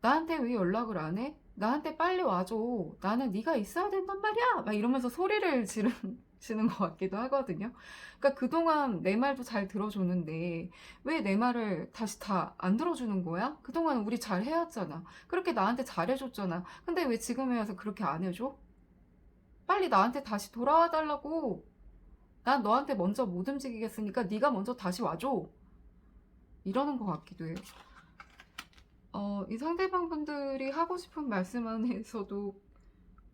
나한테 왜 연락을 안 해? 나한테 빨리 와줘. 나는 네가 있어야 된단 말이야. 막 이러면서 소리를 지르시는 것 같기도 하거든요. 그러니까 그동안 내 말도 잘 들어줬는데 왜 내 말을 다시 다 안 들어주는 거야? 그동안 우리 잘 해왔잖아. 그렇게 나한테 잘해줬잖아. 근데 왜 지금에 와서 그렇게 안 해줘? 빨리 나한테 다시 돌아와 달라고. 난 너한테 먼저 못 움직이겠으니까 네가 먼저 다시 와줘. 이러는 것 같기도 해요. 이 상대방 분들이 하고 싶은 말씀 안에서도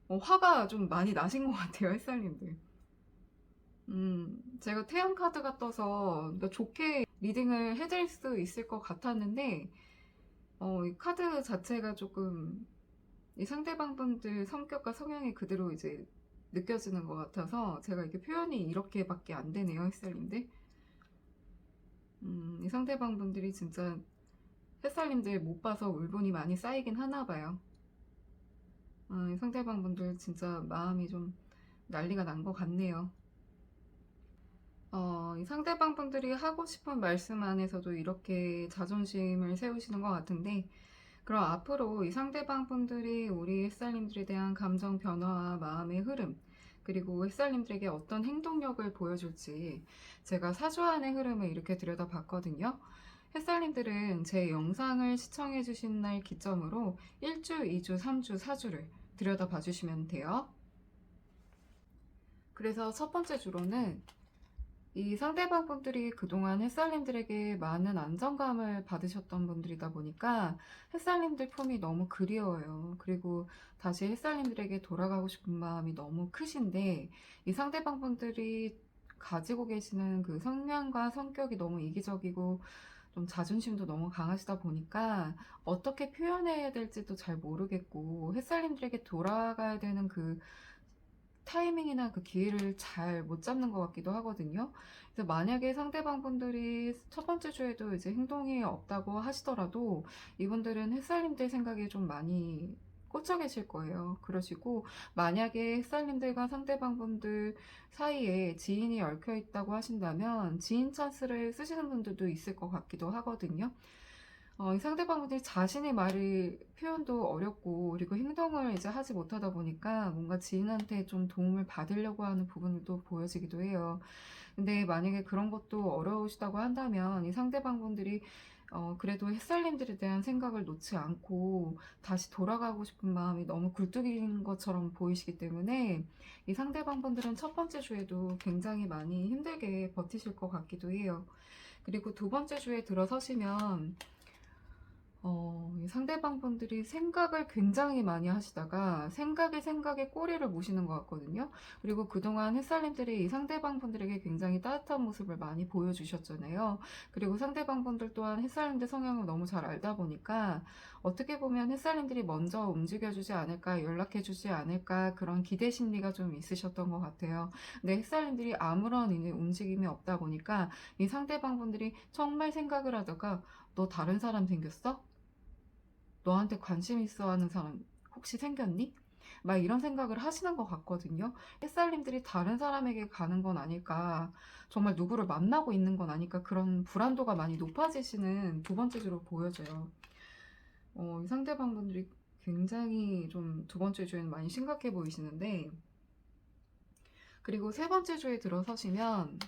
화가 좀 많이 나신 것 같아요, 햇살님들. 제가 태양 카드가 떠서 그러니까 좋게 리딩을 해드릴 수 있을 것 같았는데, 이 카드 자체가 조금 이 상대방 분들 성격과 성향이 그대로 이제 느껴지는 것 같아서 제가 이게 표현이 이렇게밖에 안 되네요, 햇살님들. 이 상대방 분들이 진짜 햇살님들 못 봐서 울분이 많이 쌓이긴 하나 봐요. 이 상대방 분들 진짜 마음이 좀 난리가 난 것 같네요. 이 상대방 분들이 하고 싶은 말씀 안에서도 이렇게 자존심을 세우시는 것 같은데, 그럼 앞으로 이 상대방 분들이 우리 햇살님들에 대한 감정 변화와 마음의 흐름, 그리고 햇살님들에게 어떤 행동력을 보여줄지 제가 사주안의 흐름을 이렇게 들여다봤거든요. 햇살님들은 제 영상을 시청해주신 날 기점으로 1주, 2주, 3주, 4주를 들여다봐 주시면 돼요. 그래서 첫 번째 주로는 이 상대방 분들이 그동안 햇살님들에게 많은 안정감을 받으셨던 분들이다 보니까 햇살님들 품이 너무 그리워요. 그리고 다시 햇살님들에게 돌아가고 싶은 마음이 너무 크신데, 이 상대방 분들이 가지고 계시는 그 성향과 성격이 너무 이기적이고 좀 자존심도 너무 강하시다 보니까 어떻게 표현해야 될지도 잘 모르겠고, 햇살님들에게 돌아가야 되는 그 타이밍이나 그 기회를 잘 못 잡는 것 같기도 하거든요. 그래서 만약에 상대방 분들이 첫 번째 주에도 이제 행동이 없다고 하시더라도 이분들은 햇살님들 생각에 좀 많이 꽂혀 계실 거예요. 그러시고, 만약에 햇살님들과 상대방 분들 사이에 지인이 얽혀 있다고 하신다면 지인 찬스를 쓰시는 분들도 있을 것 같기도 하거든요. 이 상대방분들이 자신의 말을 표현도 어렵고, 그리고 행동을 이제 하지 못하다 보니까 뭔가 지인한테 좀 도움을 받으려고 하는 부분도 보여지기도 해요. 근데 만약에 그런 것도 어려우시다고 한다면 이 상대방분들이 그래도 햇살님들에 대한 생각을 놓지 않고 다시 돌아가고 싶은 마음이 너무 굴뚝인 것처럼 보이시기 때문에 이 상대방분들은 첫 번째 주에도 굉장히 많이 힘들게 버티실 것 같기도 해요. 그리고 두 번째 주에 들어서시면 이 상대방 분들이 생각을 굉장히 많이 하시다가 생각에 꼬리를 무시는 것 같거든요. 그리고 그동안 햇살님들이 이 상대방 분들에게 굉장히 따뜻한 모습을 많이 보여주셨잖아요. 그리고 상대방 분들 또한 햇살님들 성향을 너무 잘 알다 보니까 어떻게 보면 햇살님들이 먼저 움직여주지 않을까, 연락해주지 않을까, 그런 기대 심리가 좀 있으셨던 것 같아요. 근데 햇살님들이 아무런 움직임이 없다 보니까 이 상대방 분들이 정말 생각을 하다가 너 다른 사람 생겼어? 너한테 관심 있어 하는 사람 혹시 생겼니? 막 이런 생각을 하시는 것 같거든요. 햇살님들이 다른 사람에게 가는 건 아닐까, 정말 누구를 만나고 있는 건 아닐까, 그런 불안도가 많이 높아지시는 두 번째 주로 보여져요. 이 상대방분들이 굉장히 좀 두 번째 주에는 많이 심각해 보이시는데, 그리고 세 번째 주에 들어서시면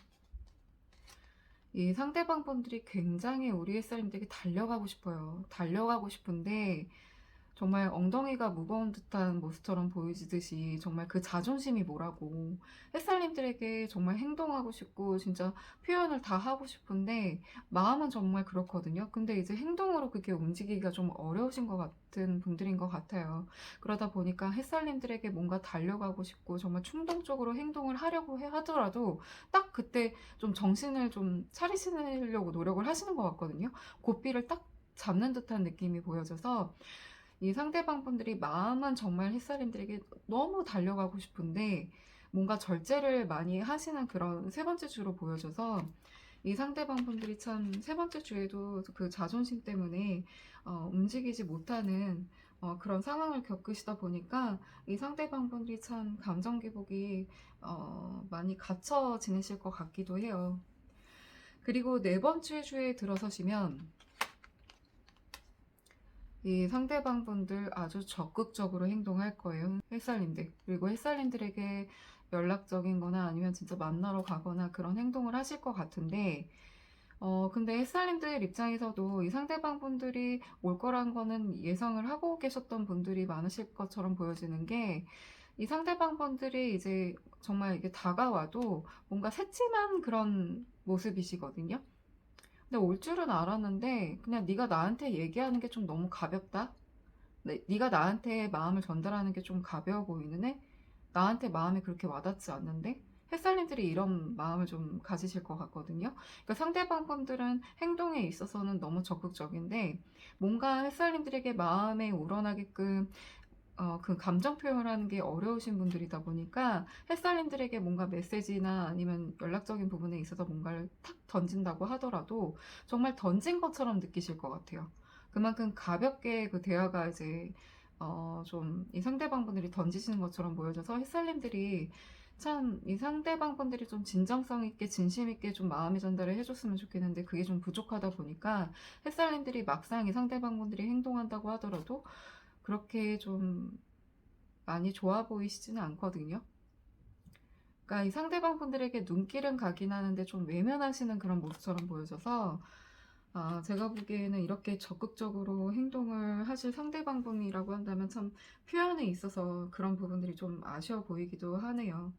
이 상대방 분들이 굉장히 우리 햇살님들에게 달려가고 싶어요. 달려가고 싶은데 정말 엉덩이가 무거운 듯한 모습처럼 보이듯이 정말 그 자존심이 뭐라고, 햇살님들에게 정말 행동하고 싶고 진짜 표현을 다 하고 싶은데 마음은 정말 그렇거든요. 근데 이제 행동으로 그게 움직이기가 좀 어려우신 것 같은 분들인 것 같아요. 그러다 보니까 햇살님들에게 뭔가 달려가고 싶고 정말 충동적으로 행동을 하려고 하더라도 딱 그때 좀 정신을 좀 차리시려고 노력을 하시는 것 같거든요. 고삐를 딱 잡는 듯한 느낌이 보여져서 이 상대방 분들이 마음은 정말 햇살님들에게 너무 달려가고 싶은데 뭔가 절제를 많이 하시는 그런 세 번째 주로 보여져서 이 상대방 분들이 참 세 번째 주에도 그 자존심 때문에 움직이지 못하는 그런 상황을 겪으시다 보니까 이 상대방 분들이 참 감정 기복이 많이 갇혀 지내실 것 같기도 해요. 그리고 네 번째 주에 들어서시면 이 상대방 분들 아주 적극적으로 행동할 거예요. 햇살님들. 그리고 햇살님들에게 연락적인 거나 아니면 진짜 만나러 가거나 그런 행동을 하실 것 같은데, 근데 햇살님들 입장에서도 이 상대방 분들이 올 거란 거는 예상을 하고 계셨던 분들이 많으실 것처럼 보여지는 게, 이 상대방분들이 이제 정말 이게 다가와도 뭔가 새침한 그런 모습이시거든요. 근데 올 줄은 알았는데 그냥 네가 나한테 얘기하는 게 좀 너무 가볍다. 네가 나한테 마음을 전달하는 게 좀 가벼워 보이는 애? 나한테 마음이 그렇게 와닿지 않는데? 햇살님들이 이런 마음을 좀 가지실 것 같거든요. 그러니까 상대방 분들은 행동에 있어서는 너무 적극적인데 뭔가 햇살님들에게 마음에 우러나게끔 그 감정 표현하는 게 어려우신 분들이다 보니까 햇살님들에게 뭔가 메시지나 아니면 연락적인 부분에 있어서 뭔가를 탁 던진다고 하더라도 정말 던진 것처럼 느끼실 것 같아요. 그만큼 가볍게 그 대화가 이제 좀 이 상대방 분들이 던지시는 것처럼 보여져서 햇살님들이 참 이 상대방 분들이 좀 진정성 있게 진심 있게 좀 마음의 전달을 해줬으면 좋겠는데 그게 좀 부족하다 보니까 햇살님들이 막상 이 상대방 분들이 행동한다고 하더라도 그렇게 좀 많이 좋아 보이시지는 않거든요. 그러니까 이 상대방 분들에게 눈길은 가긴 하는데 좀 외면하시는 그런 모습처럼 보여져서 제가 보기에는 이렇게 적극적으로 행동을 하실 상대방 분이라고 한다면 참 표현에 있어서 그런 부분들이 좀 아쉬워 보이기도 하네요.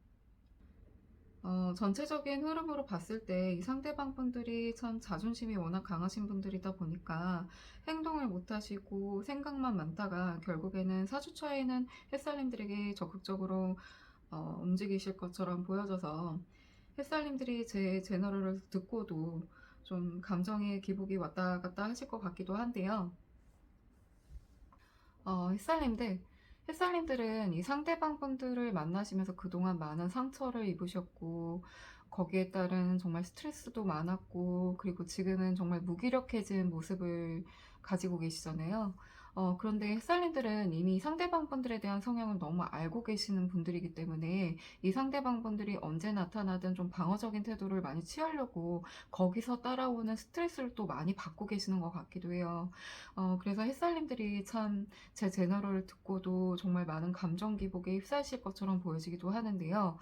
전체적인 흐름으로 봤을 때 이 상대방 분들이 참 자존심이 워낙 강하신 분들이다 보니까 행동을 못 하시고 생각만 많다가 결국에는 사주처에는 햇살님들에게 적극적으로 움직이실 것처럼 보여져서 햇살님들이 제 제너럴을 듣고도 좀 감정의 기복이 왔다 갔다 하실 것 같기도 한데요. 햇살님들, 햇살님들은 이 상대방 분들을 만나시면서 그동안 많은 상처를 입으셨고, 거기에 따른 정말 스트레스도 많았고, 그리고 지금은 정말 무기력해진 모습을 가지고 계시잖아요. 그런데 햇살님들은 이미 상대방 분들에 대한 성향을 너무 알고 계시는 분들이기 때문에 이 상대방 분들이 언제 나타나든 좀 방어적인 태도를 많이 취하려고 거기서 따라오는 스트레스를 또 많이 받고 계시는 것 같기도 해요. 그래서 햇살님들이 참 제 제너럴을 듣고도 정말 많은 감정 기복에 휩싸이실 것처럼 보여지기도 하는데요.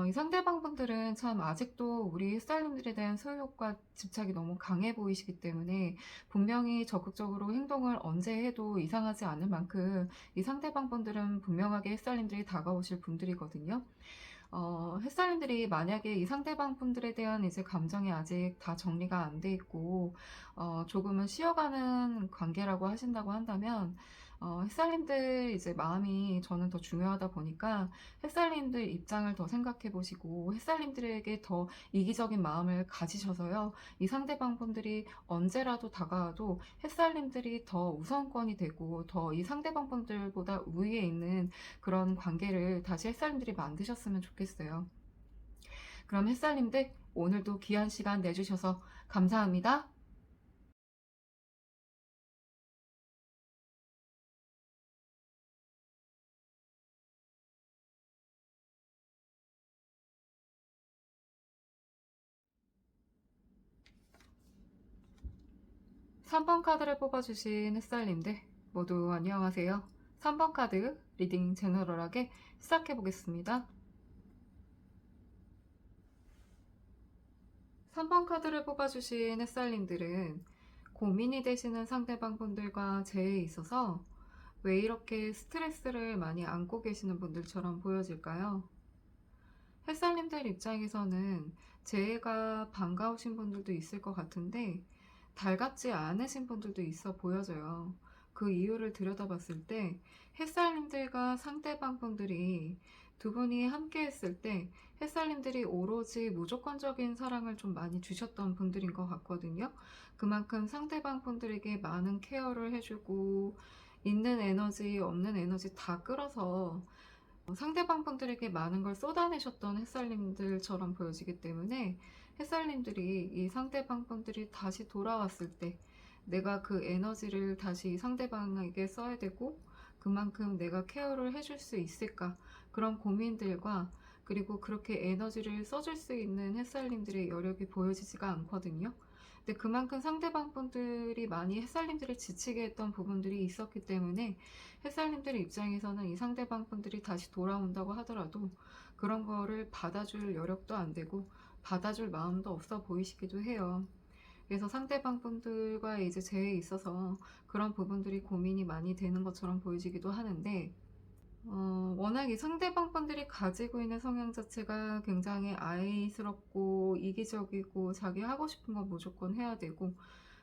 이 상대방 분들은 참 아직도 우리 햇살님들에 대한 소유욕과 집착이 너무 강해 보이시기 때문에 분명히 적극적으로 행동을 언제 해도 이상하지 않을 만큼 이 상대방 분들은 분명하게 햇살님들이 다가오실 분들이거든요. 햇살님들이 만약에 이 상대방 분들에 대한 이제 감정이 아직 다 정리가 안 돼 있고, 조금은 쉬어가는 관계라고 하신다고 한다면, 햇살님들 이제 마음이 저는 더 중요하다 보니까 햇살님들 입장을 더 생각해 보시고, 햇살님들에게 더 이기적인 마음을 가지셔서요, 이 상대방 분들이 언제라도 다가와도 햇살님들이 더 우선권이 되고, 더 이 상대방 분들보다 우위에 있는 그런 관계를 다시 햇살님들이 만드셨으면 좋겠어요. 그럼 햇살님들 오늘도 귀한 시간 내주셔서 감사합니다. 3번 카드를 뽑아주신 햇살님들 모두 안녕하세요. 3번 카드 리딩 제너럴하게 시작해 보겠습니다. 3번 카드를 뽑아주신 햇살님들은 고민이 되시는 상대방 분들과 재에 있어서 왜 이렇게 스트레스를 많이 안고 계시는 분들처럼 보여질까요? 햇살님들 입장에서는 재해가 반가우신 분들도 있을 것 같은데 달갑지 않으신 분들도 있어 보여져요. 그 이유를 들여다봤을 때 햇살님들과 상대방 분들이 두 분이 함께 했을 때 햇살님들이 오로지 무조건적인 사랑을 좀 많이 주셨던 분들인 것 같거든요. 그만큼 상대방 분들에게 많은 케어를 해주고 있는 에너지 없는 에너지 다 끌어서 상대방 분들에게 많은 걸 쏟아내셨던 햇살님들처럼 보여지기 때문에 햇살님들이 이 상대방 분들이 다시 돌아왔을 때 내가 그 에너지를 다시 상대방에게 써야 되고 그만큼 내가 케어를 해줄 수 있을까 그런 고민들과 그리고 그렇게 에너지를 써줄 수 있는 햇살님들의 여력이 보여지지가 않거든요. 근데 그만큼 상대방 분들이 많이 햇살님들을 지치게 했던 부분들이 있었기 때문에 햇살님들 입장에서는 이 상대방 분들이 다시 돌아온다고 하더라도 그런 거를 받아줄 여력도 안 되고 받아줄 마음도 없어 보이시기도 해요. 그래서 상대방 분들과 이제 재에 있어서 그런 부분들이 고민이 많이 되는 것처럼 보여지기도 하는데 워낙 이 상대방 분들이 가지고 있는 성향 자체가 굉장히 아이스럽고 이기적이고 자기 하고 싶은 건 무조건 해야 되고,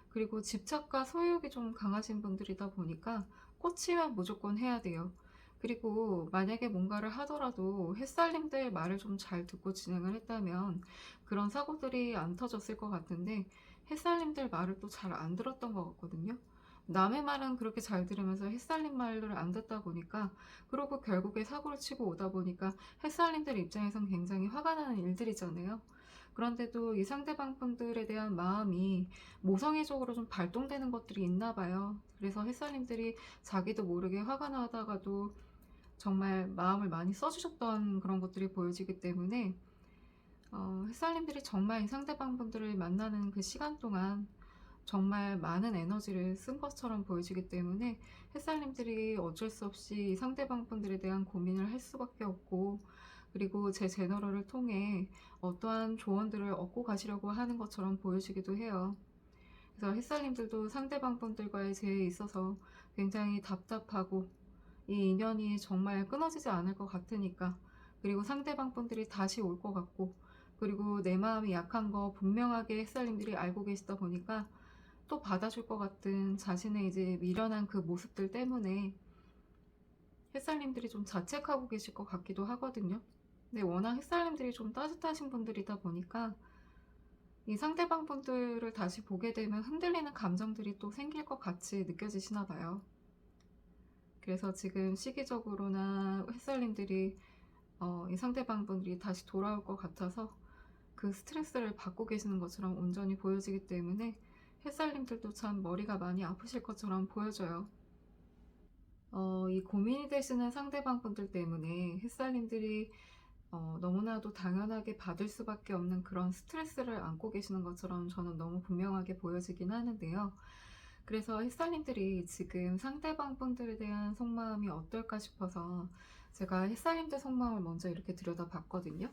그리고 집착과 소유욕이 좀 강하신 분들이다 보니까 꽂히면 무조건 해야 돼요. 그리고 만약에 뭔가를 하더라도 햇살님들 말을 좀 잘 듣고 진행을 했다면 그런 사고들이 안 터졌을 것 같은데, 햇살님들 말을 또 잘 안 들었던 것 같거든요. 남의 말은 그렇게 잘 들으면서 햇살님 말을 안 듣다 보니까, 그리고 결국에 사고를 치고 오다 보니까 햇살님들 입장에선 굉장히 화가 나는 일들이잖아요. 그런데도 이 상대방 분들에 대한 마음이 모성애적으로 좀 발동되는 것들이 있나 봐요. 그래서 햇살님들이 자기도 모르게 화가 나다가도 정말 마음을 많이 써주셨던 그런 것들이 보여지기 때문에, 햇살님들이 정말 이 상대방 분들을 만나는 그 시간 동안 정말 많은 에너지를 쓴 것처럼 보여지기 때문에, 햇살님들이 어쩔 수 없이 이 상대방 분들에 대한 고민을 할 수밖에 없고, 그리고 제 제너럴을 통해 어떠한 조언들을 얻고 가시려고 하는 것처럼 보여지기도 해요. 그래서 햇살님들도 상대방 분들과의 제에 있어서 굉장히 답답하고, 이 인연이 정말 끊어지지 않을 것 같으니까, 그리고 상대방 분들이 다시 올 것 같고, 그리고 내 마음이 약한 거 분명하게 햇살님들이 알고 계시다 보니까 또 받아줄 것 같은 자신의 이제 미련한 그 모습들 때문에 햇살님들이 좀 자책하고 계실 것 같기도 하거든요. 근데 워낙 햇살님들이 좀 따뜻하신 분들이다 보니까 이 상대방 분들을 다시 보게 되면 흔들리는 감정들이 또 생길 것 같이 느껴지시나 봐요. 그래서 지금 시기적으로나 햇살님들이 이 상대방 분들이 다시 돌아올 것 같아서 그 스트레스를 받고 계시는 것처럼 온전히 보여지기 때문에 햇살님들도 참 머리가 많이 아프실 것처럼 보여져요. 이 고민이 되시는 상대방 분들 때문에 햇살님들이 너무나도 당연하게 받을 수밖에 없는 그런 스트레스를 안고 계시는 것처럼 저는 너무 분명하게 보여지긴 하는데요. 그래서 햇살님들이 지금 상대방 분들에 대한 속마음이 어떨까 싶어서 제가 햇살님들 속마음을 먼저 이렇게 들여다봤거든요.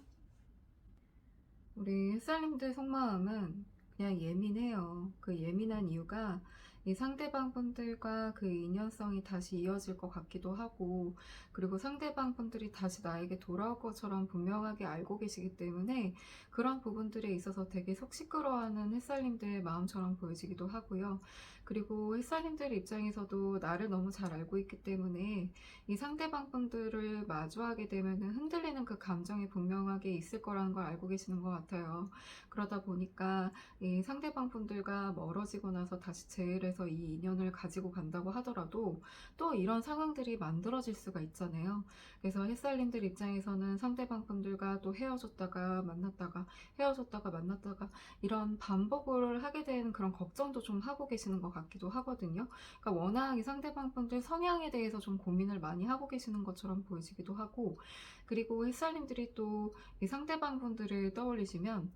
우리 햇살님들 속마음은 그냥 예민해요. 그 예민한 이유가 이 상대방 분들과 그 인연성이 다시 이어질 것 같기도 하고, 그리고 상대방 분들이 다시 나에게 돌아올 것처럼 분명하게 알고 계시기 때문에 그런 부분들에 있어서 되게 속 시끄러워하는 햇살님들 마음처럼 보여지기도 하고요. 그리고 햇살님들 입장에서도 나를 너무 잘 알고 있기 때문에 이 상대방 분들을 마주하게 되면 흔들리는 그 감정이 분명하게 있을 거라는 걸 알고 계시는 것 같아요. 그러다 보니까 이 상대방 분들과 멀어지고 나서 다시 재회해서 이 인연을 가지고 간다고 하더라도 또 이런 상황들이 만들어질 수가 있잖아요. 그래서 햇살님들 입장에서는 상대방 분들과 또 헤어졌다가 만났다가 헤어졌다가 만났다가 이런 반복을 하게 되는 그런 걱정도 좀 하고 계시는 것 같기도 하거든요. 그러니까 워낙 이 상대방 분들 성향에 대해서 좀 고민을 많이 하고 계시는 것처럼 보여지기도 하고, 그리고 햇살님들이 또 이 상대방 분들을 떠올리시면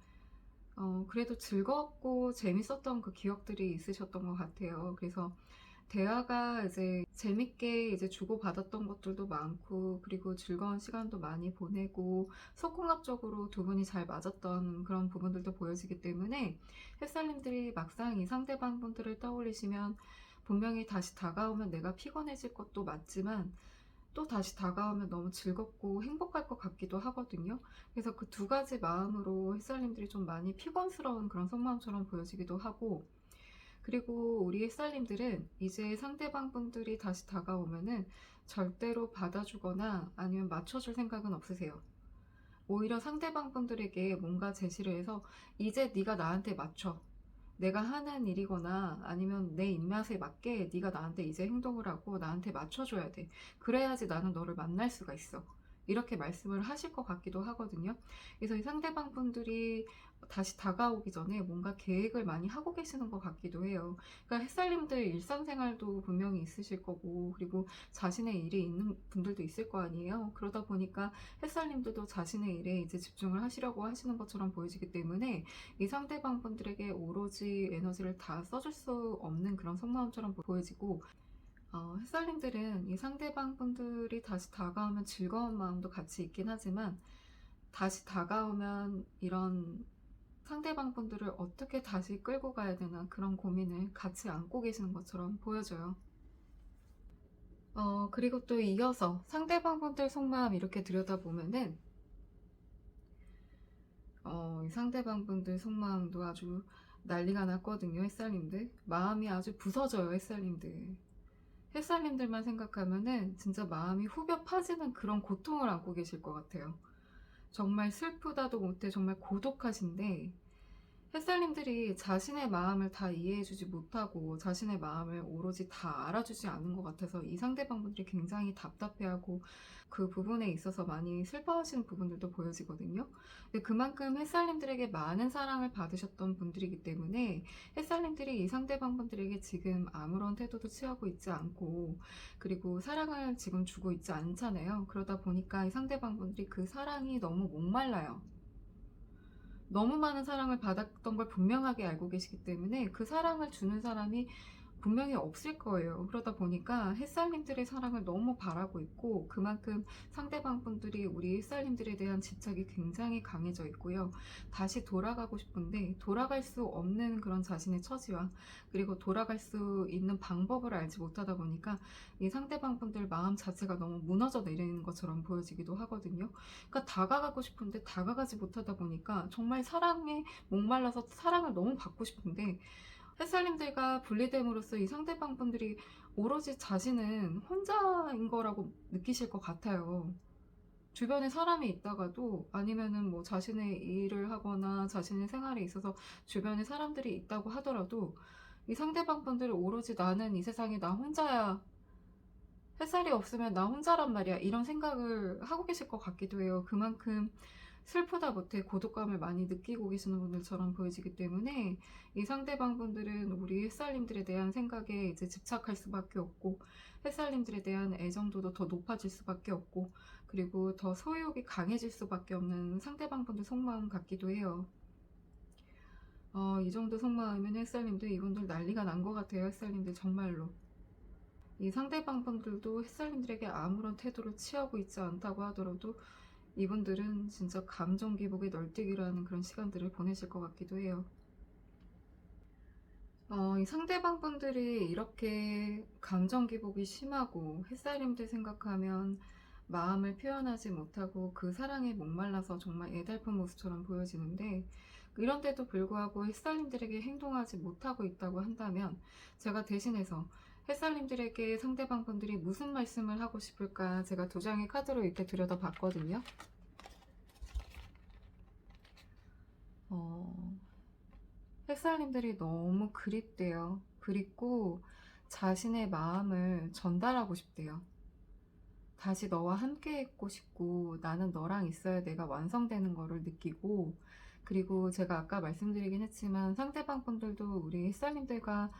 그래도 즐겁고 재밌었던 그 기억들이 있으셨던 것 같아요. 그래서 대화가 이제 재밌게 이제 주고받았던 것들도 많고, 그리고 즐거운 시간도 많이 보내고, 속궁합적으로 두 분이 잘 맞았던 그런 부분들도 보여지기 때문에 햇살님들이 막상 이 상대방 분들을 떠올리시면 분명히 다시 다가오면 내가 피곤해질 것도 맞지만 또 다시 다가오면 너무 즐겁고 행복할 것 같기도 하거든요. 그래서 그 두 가지 마음으로 햇살님들이 좀 많이 피곤스러운 그런 속마음처럼 보여지기도 하고, 그리고 우리 햇살님들은 이제 상대방 분들이 다시 다가오면은 절대로 받아주거나 아니면 맞춰줄 생각은 없으세요. 오히려 상대방 분들에게 뭔가 제시를 해서 이제 네가 나한테 맞춰, 내가 하는 일이거나 아니면 내 입맛에 맞게 네가 나한테 이제 행동을 하고 나한테 맞춰줘야 돼. 그래야지 나는 너를 만날 수가 있어. 이렇게 말씀을 하실 것 같기도 하거든요. 그래서 이 상대방 분들이 다시 다가오기 전에 뭔가 계획을 많이 하고 계시는 것 같기도 해요. 그러니까 햇살님들 일상생활도 분명히 있으실 거고, 그리고 자신의 일이 있는 분들도 있을 거 아니에요. 그러다 보니까 햇살님들도 자신의 일에 이제 집중을 하시려고 하시는 것처럼 보여지기 때문에 이 상대방 분들에게 오로지 에너지를 다 써줄 수 없는 그런 속마음처럼 보여지고, 햇살님들은 이 상대방 분들이 다시 다가오면 즐거운 마음도 같이 있긴 하지만, 다시 다가오면 이런 상대방 분들을 어떻게 다시 끌고 가야 되나 그런 고민을 같이 안고 계시는 것처럼 보여져요. 그리고 또 이어서 상대방분들 속마음 이렇게 들여다보면은 이 상대방분들 속마음도 아주 난리가 났거든요. 햇살님들 마음이 아주 부서져요. 햇살님들만 생각하면은 진짜 마음이 후벼 파지는 그런 고통을 안고 계실 것 같아요. 정말 슬프다도 못해 정말 고독하신데, 햇살님들이 자신의 마음을 다 이해해주지 못하고 자신의 마음을 오로지 다 알아주지 않은 것 같아서 이 상대방분들이 굉장히 답답해하고 그 부분에 있어서 많이 슬퍼하시는 부분들도 보여지거든요. 근데 그만큼 햇살님들에게 많은 사랑을 받으셨던 분들이기 때문에 햇살님들이 이 상대방분들에게 지금 아무런 태도도 취하고 있지 않고, 그리고 사랑을 지금 주고 있지 않잖아요. 그러다 보니까 이 상대방분들이 그 사랑이 너무 목말라요. 너무 많은 사랑을 받았던 걸 분명하게 알고 계시기 때문에 그 사랑을 주는 사람이 분명히 없을 거예요. 그러다 보니까 햇살님들의 사랑을 너무 바라고 있고, 그만큼 상대방 분들이 우리 햇살님들에 대한 집착이 굉장히 강해져 있고요. 다시 돌아가고 싶은데 돌아갈 수 없는 그런 자신의 처지와, 그리고 돌아갈 수 있는 방법을 알지 못하다 보니까 이 상대방 분들 마음 자체가 너무 무너져 내리는 것처럼 보여지기도 하거든요. 그러니까 다가가고 싶은데 다가가지 못하다 보니까 정말 사랑에 목말라서 사랑을 너무 받고 싶은데, 햇살님들과 분리됨으로써 이 상대방 분들이 오로지 자신은 혼자인 거라고 느끼실 것 같아요. 주변에 사람이 있다가도, 아니면은 뭐 자신의 일을 하거나 자신의 생활에 있어서 주변에 사람들이 있다고 하더라도 이 상대방 분들은 오로지 나는 이 세상에 나 혼자야, 햇살이 없으면 나 혼자란 말이야, 이런 생각을 하고 계실 것 같기도 해요. 그만큼 슬프다 못해 고독감을 많이 느끼고 계시는 분들처럼 보여지기 때문에 이 상대방 분들은 우리 햇살님들에 대한 생각에 이제 집착할 수밖에 없고, 햇살님들에 대한 애정도도 더 높아질 수밖에 없고, 그리고 더 소유욕이 강해질 수밖에 없는 상대방 분들 속마음 같기도 해요. 이 정도 속마음이면 햇살님들 이분들 난리가 난 것 같아요. 햇살님들 정말로. 이 상대방 분들도 햇살님들에게 아무런 태도를 취하고 있지 않다고 하더라도 이분들은 진짜 감정 기복의 널뛰기라는 그런 시간들을 보내실 것 같기도 해요. 이 상대방 분들이 이렇게 감정 기복이 심하고 햇살님들 생각하면 마음을 표현하지 못하고 그 사랑에 목말라서 정말 애달픈 모습처럼 보여지는데, 이런데도 불구하고 햇살님들에게 행동하지 못하고 있다고 한다면 제가 대신해서 햇살님들에게 상대방 분들이 무슨 말씀을 하고 싶을까 제가 두 장의 카드로 이렇게 들여다봤거든요. 햇살님들이 너무 그립대요. 그립고 자신의 마음을 전달하고 싶대요. 다시 너와 함께 있고 싶고, 나는 너랑 있어야 내가 완성되는 거를 느끼고, 그리고 제가 아까 말씀드리긴 했지만 상대방 분들도 우리 햇살님들과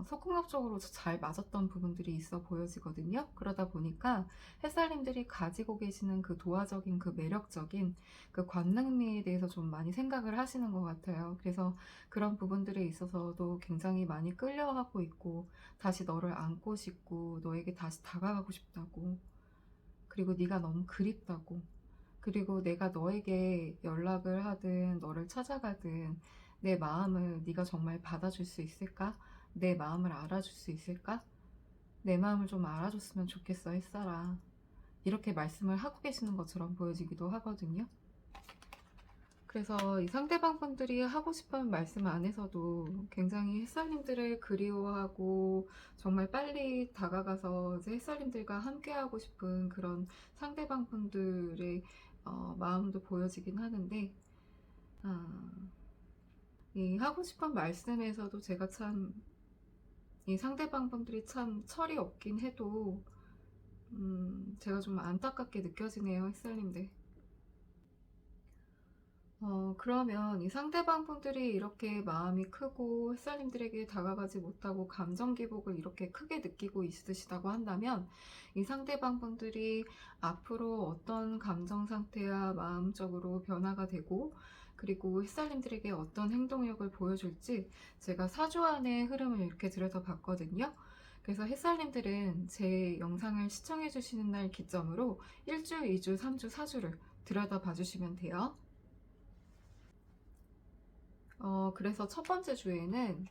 소통합적으로 잘 맞았던 부분들이 있어 보여지거든요. 그러다 보니까 햇살님들이 가지고 계시는 그 도화적인, 그 매력적인 그 관능미에 대해서 좀 많이 생각을 하시는 것 같아요. 그래서 그런 부분들에 있어서도 굉장히 많이 끌려하고 있고, 다시 너를 안고 싶고, 너에게 다시 다가가고 싶다고, 그리고 네가 너무 그립다고, 그리고 내가 너에게 연락을 하든 너를 찾아가든 내 마음을 네가 정말 받아줄 수 있을까? 내 마음을 알아줄 수 있을까? 내 마음을 좀 알아줬으면 좋겠어, 햇살아. 이렇게 말씀을 하고 계시는 것처럼 보여지기도 하거든요. 그래서 이 상대방 분들이 하고 싶은 말씀 안에서도 굉장히 햇살님들을 그리워하고 정말 빨리 다가가서 이제 햇살님들과 함께하고 싶은 그런 상대방 분들의 마음도 보여지긴 하는데, 이 하고 싶은 말씀에서도 제가 참 이 상대방 분들이 참 철이 없긴 해도 제가 좀 안타깝게 느껴지네요, 햇살님들. 그러면 이 상대방 분들이 이렇게 마음이 크고 햇살님들에게 다가가지 못하고 감정 기복을 이렇게 크게 느끼고 있으시다고 한다면, 이 상대방 분들이 앞으로 어떤 감정 상태와 마음적으로 변화가 되고, 그리고 햇살님들에게 어떤 행동력을 보여줄지 제가 사주안의 흐름을 이렇게 들여다봤거든요. 그래서 햇살님들은 제 영상을 시청해 주시는 날 기점으로 1주, 2주, 3주, 4주를 들여다봐 주시면 돼요. 그래서 첫 번째 주에는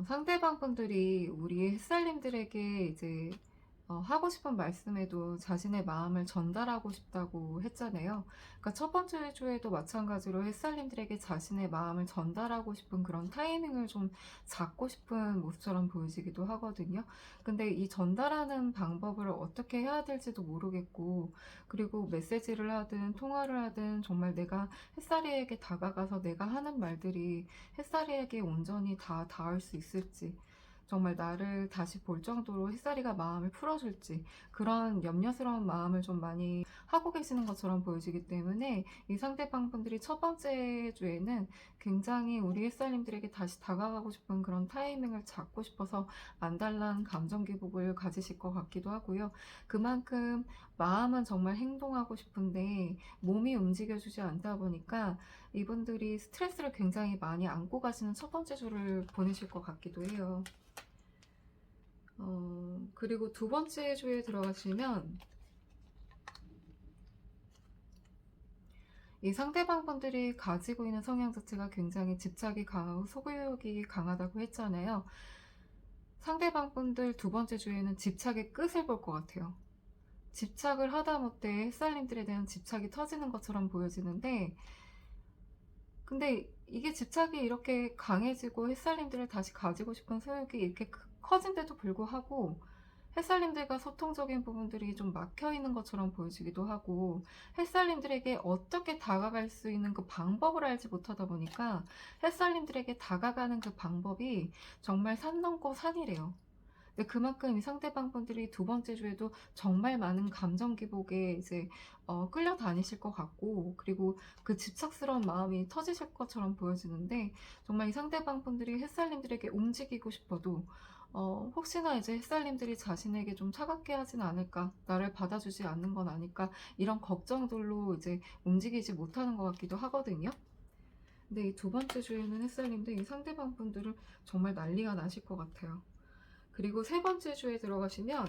상대방 분들이 우리 햇살님들에게 이제 하고 싶은 말씀에도 자신의 마음을 전달하고 싶다고 했잖아요. 그러니까 첫 번째 주에도 마찬가지로 햇살님들에게 자신의 마음을 전달하고 싶은 그런 타이밍을 좀 잡고 싶은 모습처럼 보여지기도 하거든요. 근데 이 전달하는 방법을 어떻게 해야 될지도 모르겠고, 그리고 메시지를 하든 통화를 하든 정말 내가 햇살이에게 다가가서 내가 하는 말들이 햇살이에게 온전히 다 닿을 수 있을지, 정말 나를 다시 볼 정도로 햇살이가 마음을 풀어줄지, 그런 염려스러운 마음을 좀 많이 하고 계시는 것처럼 보여지기 때문에 이 상대방 분들이 첫 번째 주에는 굉장히 우리 햇살님들에게 다시 다가가고 싶은 그런 타이밍을 잡고 싶어서 안달난 감정 기복을 가지실 것 같기도 하고요. 그만큼 마음은 정말 행동하고 싶은데 몸이 움직여주지 않다 보니까 이분들이 스트레스를 굉장히 많이 안고 가시는 첫 번째 주를 보내실 것 같기도 해요. 그리고 두 번째 주에 들어가시면 이 상대방 분들이 가지고 있는 성향 자체가 굉장히 집착이 강하고 소유욕이 강하다고 했잖아요. 상대방 분들 두 번째 주에는 집착의 끝을 볼 것 같아요. 집착을 하다 못해 햇살님들에 대한 집착이 터지는 것처럼 보여지는데, 근데 이게 집착이 이렇게 강해지고 햇살님들을 다시 가지고 싶은 소욕이 이렇게 커진데도 불구하고 햇살님들과 소통적인 부분들이 좀 막혀 있는 것처럼 보여지기도 하고, 햇살님들에게 어떻게 다가갈 수 있는 그 방법을 알지 못하다 보니까 햇살님들에게 다가가는 그 방법이 정말 산 넘고 산이래요. 근데 그만큼 이 상대방 분들이 두 번째 주에도 정말 많은 감정 기복에 이제 끌려다니실 것 같고, 그리고 그 집착스러운 마음이 터지실 것처럼 보여지는데, 정말 이 상대방 분들이 햇살님들에게 움직이고 싶어도 혹시나 이제 햇살님들이 자신에게 좀 차갑게 하진 않을까, 나를 받아주지 않는 건 아닐까, 이런 걱정들로 이제 움직이지 못하는 것 같기도 하거든요. 근데 이 두 번째 주에는 햇살님들 이 상대방 분들을 정말 난리가 나실 것 같아요. 그리고 세 번째 주에 들어가시면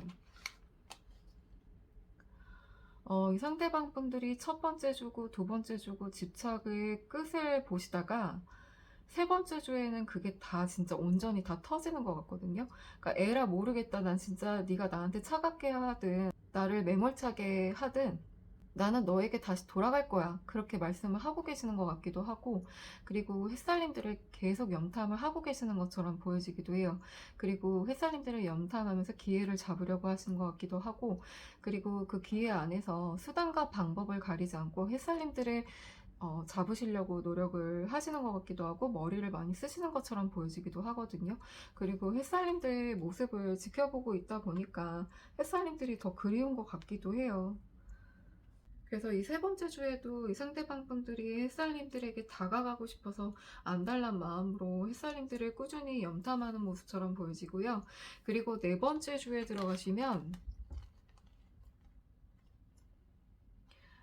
이 상대방 분들이 첫 번째 주고 두 번째 주고 집착의 끝을 보시다가 세 번째 주에는 그게 다 진짜 온전히 다 터지는 것 같거든요. 그러니까 에라 모르겠다, 난 진짜 네가 나한테 차갑게 하든 나를 매몰차게 하든 나는 너에게 다시 돌아갈 거야, 그렇게 말씀을 하고 계시는 것 같기도 하고, 그리고 햇살님들을 계속 염탐을 하고 계시는 것처럼 보여지기도 해요. 그리고 햇살님들을 염탐하면서 기회를 잡으려고 하시는 것 같기도 하고, 그리고 그 기회 안에서 수단과 방법을 가리지 않고 햇살님들을 잡으시려고 노력을 하시는 것 같기도 하고, 머리를 많이 쓰시는 것처럼 보여지기도 하거든요. 그리고 햇살님들의 모습을 지켜보고 있다 보니까 햇살님들이 더 그리운 것 같기도 해요. 그래서 이 세 번째 주에도 이 상대방 분들이 햇살님들에게 다가가고 싶어서 안달난 마음으로 햇살님들을 꾸준히 염탐하는 모습처럼 보여지고요. 그리고 네 번째 주에 들어가시면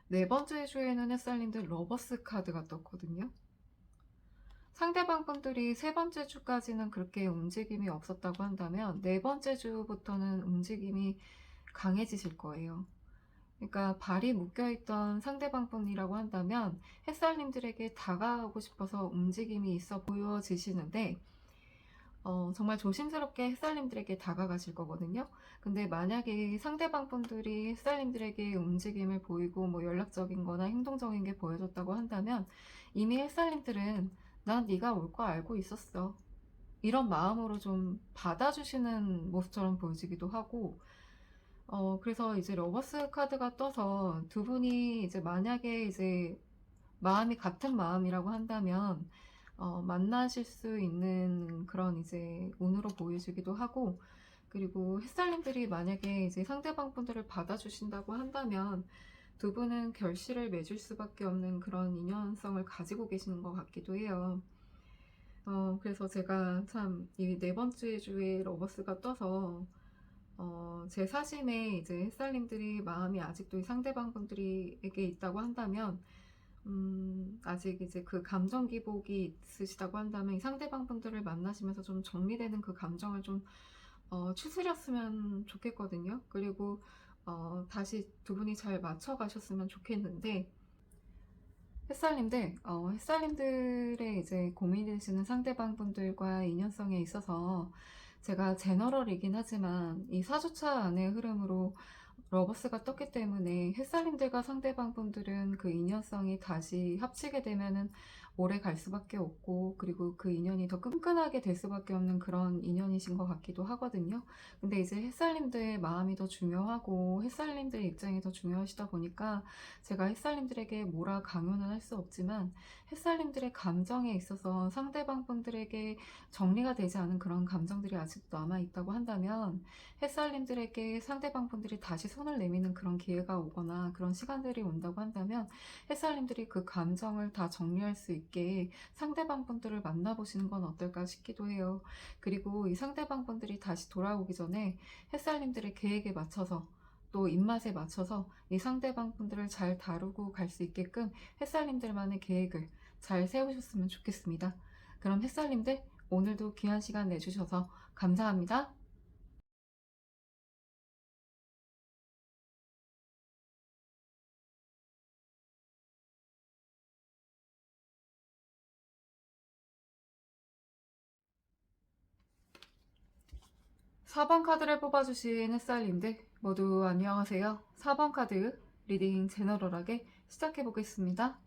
네 번째 주에는 햇살님들 러버스 카드가 떴거든요. 상대방 분들이 세 번째 주까지는 그렇게 움직임이 없었다고 한다면 네 번째 주부터는 움직임이 강해지실 거예요. 그러니까 발이 묶여있던 상대방 분이라고 한다면 햇살님들에게 다가가고 싶어서 움직임이 있어 보여지시는데, 정말 조심스럽게 햇살님들에게 다가가실 거거든요. 근데 만약에 상대방 분들이 햇살님들에게 움직임을 보이고 뭐 연락적인 거나 행동적인 게 보여졌다고 한다면 이미 햇살님들은 난 네가 올 거 알고 있었어, 이런 마음으로 좀 받아주시는 모습처럼 보여지기도 하고, 그래서 이제 러버스 카드가 떠서 두 분이 이제 만약에 이제 마음이 같은 마음이라고 한다면 만나실 수 있는 그런 이제 운으로 보여지기도 하고, 그리고 햇살님들이 만약에 이제 상대방 분들을 받아주신다고 한다면 두 분은 결실을 맺을 수밖에 없는 그런 인연성을 가지고 계시는 것 같기도 해요. 그래서 제가 참 이 네 번째 주에 러버스가 떠서 제 사심에 이제 햇살님들이 마음이 아직도 이 상대방 분들에게 있다고 한다면, 아직 이제 그 감정 기복이 있으시다고 한다면 이 상대방 분들을 만나시면서 좀 정리되는 그 감정을 좀 추스렸으면 좋겠거든요. 그리고 다시 두 분이 잘 맞춰 가셨으면 좋겠는데, 햇살님들, 햇살님들의 이제 고민되시는 상대방분들과 인연성에 있어서 제가 제너럴이긴 하지만 이 4주차 안의 흐름으로 러버스가 떴기 때문에 햇살님들과 상대방분들은 그 인연성이 다시 합치게 되면은 오래 갈 수밖에 없고, 그리고 그 인연이 더 끈끈하게 될 수밖에 없는 그런 인연이신 것 같기도 하거든요. 근데 이제 햇살님들의 마음이 더 중요하고 햇살님들의 입장이 더 중요하시다 보니까 제가 햇살님들에게 뭐라 강요는 할 수 없지만, 햇살님들의 감정에 있어서 상대방 분들에게 정리가 되지 않은 그런 감정들이 아직도 남아 있다고 한다면, 햇살님들에게 상대방 분들이 다시 손을 내미는 그런 기회가 오거나 그런 시간들이 온다고 한다면, 햇살님들이 그 감정을 다 정리할 수 있게 상대방 분들을 만나보시는 건 어떨까 싶기도 해요. 그리고 이 상대방 분들이 다시 돌아오기 전에 햇살님들의 계획에 맞춰서, 또 입맛에 맞춰서 이 상대방 분들을 잘 다루고 갈 수 있게끔 햇살님들만의 계획을 잘 세우셨으면 좋겠습니다. 그럼 햇살님들, 오늘도 귀한 시간 내주셔서 감사합니다. 4번 카드를 뽑아주신 햇살님들 모두 안녕하세요. 4번 카드 리딩 제너럴하게 시작해보겠습니다.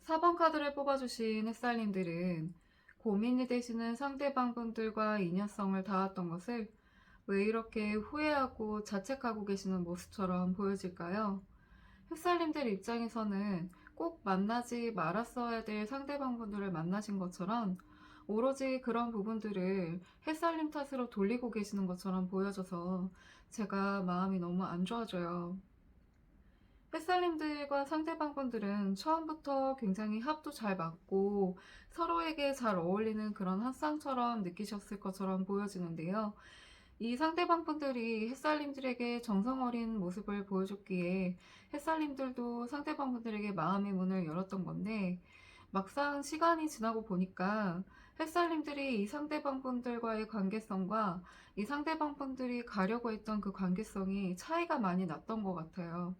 4번 카드를 뽑아주신 햇살님들은 고민이 되시는 상대방분들과 인연성을 닿았던 것을 왜 이렇게 후회하고 자책하고 계시는 모습처럼 보여질까요? 햇살님들 입장에서는 꼭 만나지 말았어야 될 상대방분들을 만나신 것처럼 오로지 그런 부분들을 햇살님 탓으로 돌리고 계시는 것처럼 보여져서 제가 마음이 너무 안 좋아져요. 햇살님들과 상대방분들은 처음부터 굉장히 합도 잘 맞고 서로에게 잘 어울리는 그런 한 쌍처럼 느끼셨을 것처럼 보여지는데요. 이 상대방분들이 햇살님들에게 정성 어린 모습을 보여줬기에 햇살님들도 상대방분들에게 마음의 문을 열었던 건데, 막상 시간이 지나고 보니까 햇살님들이 이 상대방분들과의 관계성과 이 상대방분들이 가려고 했던 그 관계성이 차이가 많이 났던 것 같아요.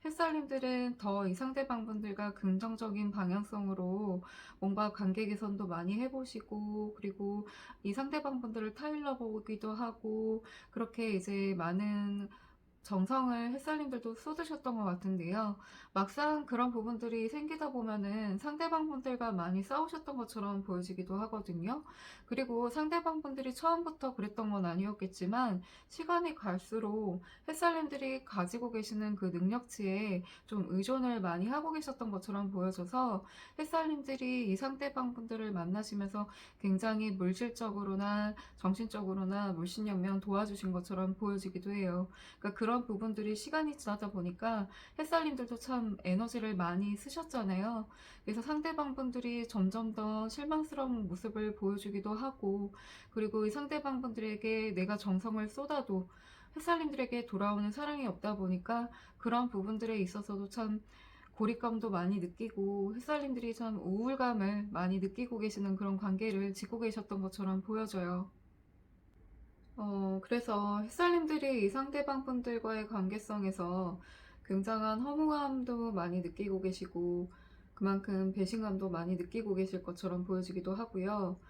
햇살님들은 더 이 상대방분들과 긍정적인 방향성으로 뭔가 관계 개선도 많이 해보시고, 그리고 이 상대방분들을 타일러 보기도 하고, 그렇게 이제 많은 정성을 햇살님들도 쏟으셨던 것 같은데요. 막상 그런 부분들이 생기다 보면은 상대방분들과 많이 싸우셨던 것처럼 보여지기도 하거든요. 그리고 상대방분들이 처음부터 그랬던 건 아니었겠지만, 시간이 갈수록 햇살님들이 가지고 계시는 그 능력치에 좀 의존을 많이 하고 계셨던 것처럼 보여져서, 햇살님들이 이 상대방분들을 만나시면서 굉장히 물질적으로나 정신적으로나 물심양면 도와주신 것처럼 보여지기도 해요. 그러니까 그런 부분들이 시간이 지나다 보니까 햇살님들도 참 에너지를 많이 쓰셨잖아요. 그래서 상대방분들이 점점 더 실망스러운 모습을 보여주기도 하고, 그리고 이 상대방분들에게 내가 정성을 쏟아도 햇살님들에게 돌아오는 사랑이 없다 보니까 그런 부분들에 있어서도 참 고립감도 많이 느끼고 햇살님들이 참 우울감을 많이 느끼고 계시는 그런 관계를 짓고 계셨던 것처럼 보여져요. 그래서 햇살님들이 이 상대방 분들과의 관계성에서 굉장한 허무함도 많이 느끼고 계시고, 그만큼 배신감도 많이 느끼고 계실 것처럼 보여지기도 하고요.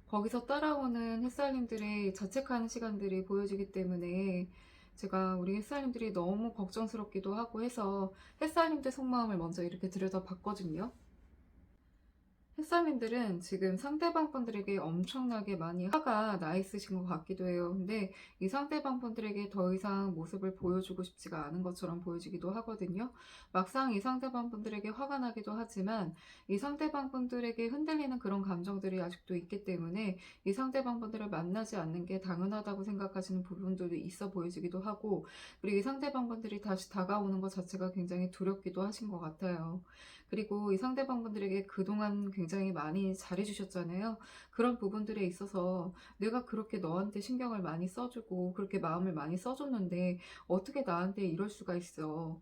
거기서 따라오는 햇살님들의 자책하는 시간들이 보여지기 때문에 제가 우리 햇살님들이 너무 걱정스럽기도 하고 해서 햇살님들 속마음을 먼저 이렇게 들여다봤거든요. 햇살님들은 지금 상대방 분들에게 엄청나게 많이 화가 나 있으신 것 같기도 해요. 근데 이 상대방 분들에게 더 이상 모습을 보여주고 싶지가 않은 것처럼 보여지기도 하거든요. 막상 이 상대방 분들에게 화가 나기도 하지만 이 상대방 분들에게 흔들리는 그런 감정들이 아직도 있기 때문에 이 상대방 분들을 만나지 않는 게 당연하다고 생각하시는 부분들도 있어 보여지기도 하고, 그리고 이 상대방 분들이 다시 다가오는 것 자체가 굉장히 두렵기도 하신 것 같아요. 그리고 이 상대방분들에게 그동안 굉장히 많이 잘해주셨잖아요. 그런 부분들에 있어서 내가 그렇게 너한테 신경을 많이 써주고 그렇게 마음을 많이 써줬는데 어떻게 나한테 이럴 수가 있어.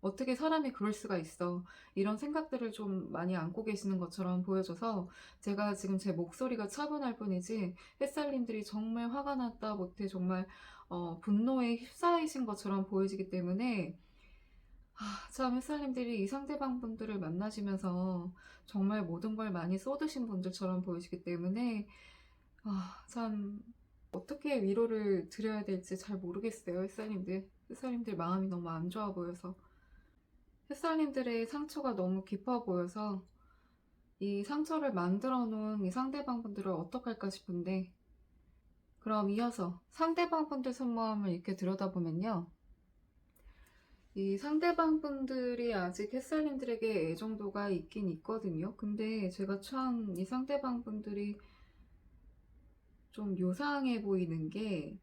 어떻게 사람이 그럴 수가 있어. 이런 생각들을 좀 많이 안고 계시는 것처럼 보여져서 제가 지금 제 목소리가 차분할 뿐이지 햇살님들이 정말 화가 났다 못해 정말 분노에 휩싸이신 것처럼 보여지기 때문에 참 햇살님들이 이 상대방분들을 만나시면서 정말 모든 걸 많이 쏟으신 분들처럼 보이시기 때문에 참 어떻게 위로를 드려야 될지 잘 모르겠어요. 햇살님들 마음이 너무 안 좋아 보여서, 햇살님들의 상처가 너무 깊어 보여서 이 상처를 만들어 놓은 이 상대방분들을 어떡할까 싶은데, 그럼 이어서 상대방분들 속마음을 이렇게 들여다보면요, 이 상대방분들이 아직 햇살님들에게 애정도가 있긴 있거든요. 근데 제가 참 이 상대방분들이 좀 요상해 보이는 게,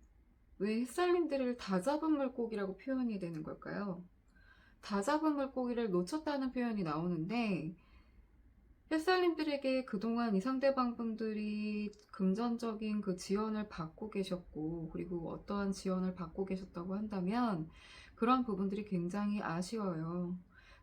왜 햇살님들을 다 잡은 물고기라고 표현이 되는 걸까요? 다 잡은 물고기를 놓쳤다는 표현이 나오는데, 햇살님들에게 그동안 이 상대방분들이 금전적인 그 지원을 받고 계셨고, 그리고 어떠한 지원을 받고 계셨다고 한다면 그런 부분들이 굉장히 아쉬워요.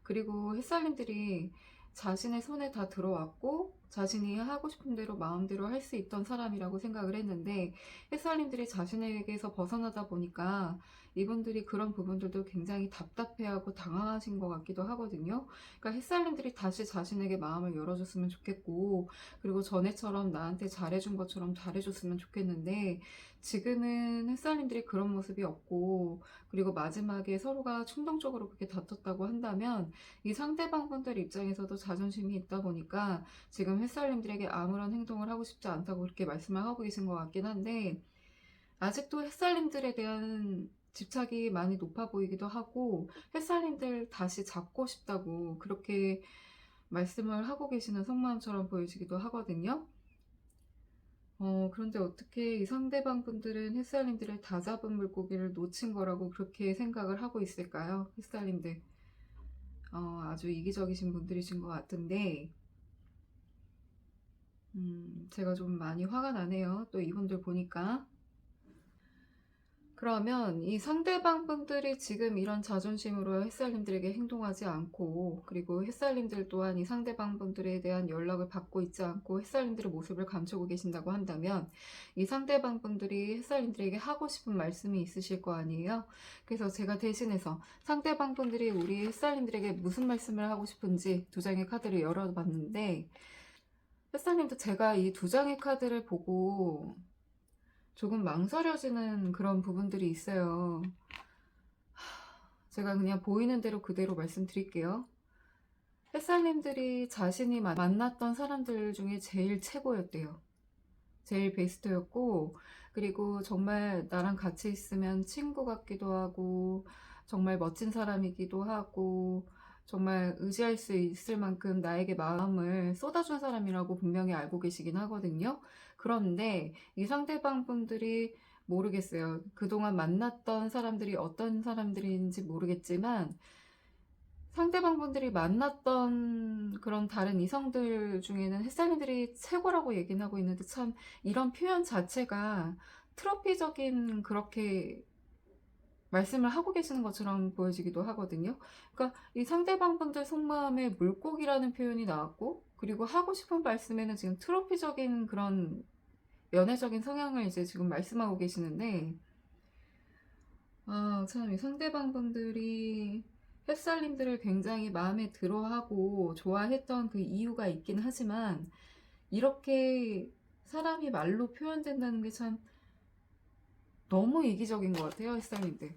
그리고 햇살님들이 자신의 손에 다 들어왔고 자신이 하고 싶은 대로 마음대로 할 수 있던 사람이라고 생각을 했는데, 햇살님들이 자신에게서 벗어나다 보니까 이분들이 그런 부분들도 굉장히 답답해하고 당황하신 것 같기도 하거든요. 그러니까 햇살님들이 다시 자신에게 마음을 열어줬으면 좋겠고, 그리고 전에처럼 나한테 잘해준 것처럼 잘해줬으면 좋겠는데, 지금은 햇살님들이 그런 모습이 없고, 그리고 마지막에 서로가 충동적으로 그렇게 다퉜다고 한다면 이 상대방분들 입장에서도 자존심이 있다 보니까 지금 햇살님들에게 아무런 행동을 하고 싶지 않다고 그렇게 말씀을 하고 계신 것 같긴 한데, 아직도 햇살님들에 대한 집착이 많이 높아 보이기도 하고, 햇살님들 다시 잡고 싶다고 그렇게 말씀을 하고 계시는 속마음처럼 보여지기도 하거든요. 그런데 어떻게 이 상대방 분들은 햇살님들을 다 잡은 물고기를 놓친 거라고 그렇게 생각을 하고 있을까요? 햇살님들. 아주 이기적이신 분들이신 것 같은데, 제가 좀 많이 화가 나네요. 또 이분들 보니까. 그러면 이 상대방 분들이 지금 이런 자존심으로 햇살님들에게 행동하지 않고, 그리고 햇살님들 또한 이 상대방 분들에 대한 연락을 받고 있지 않고 햇살님들의 모습을 감추고 계신다고 한다면, 이 상대방 분들이 햇살님들에게 하고 싶은 말씀이 있으실 거 아니에요? 그래서 제가 대신해서 상대방 분들이 우리 햇살님들에게 무슨 말씀을 하고 싶은지 두 장의 카드를 열어봤는데, 햇살님도 제가 이 두 장의 카드를 보고 조금 망설여지는 그런 부분들이 있어요. 제가 그냥 보이는 대로 그대로 말씀드릴게요. 햇살님들이 자신이 만났던 사람들 중에 제일 최고였대요. 제일 베스트였고, 그리고 정말 나랑 같이 있으면 친구 같기도 하고, 정말 멋진 사람이기도 하고, 정말 의지할 수 있을 만큼 나에게 마음을 쏟아준 사람이라고 분명히 알고 계시긴 하거든요. 그런데 이 상대방 분들이 모르겠어요. 그동안 만났던 사람들이 어떤 사람들인지 모르겠지만, 상대방 분들이 만났던 그런 다른 이성들 중에는 햇살님들이 최고라고 얘기는 하고 있는데, 참 이런 표현 자체가 트로피적인 그렇게 말씀을 하고 계시는 것처럼 보여지기도 하거든요. 그러니까 이 상대방 분들 속마음에 물고기라는 표현이 나왔고, 그리고 하고 싶은 말씀에는 지금 트로피적인 그런 연애적인 성향을 이제 지금 말씀하고 계시는데, 참 이 상대방 분들이 햇살님들을 굉장히 마음에 들어하고 좋아했던 그 이유가 있긴 하지만, 이렇게 사람이 말로 표현된다는 게 참 너무 이기적인 것 같아요, 햇살님들.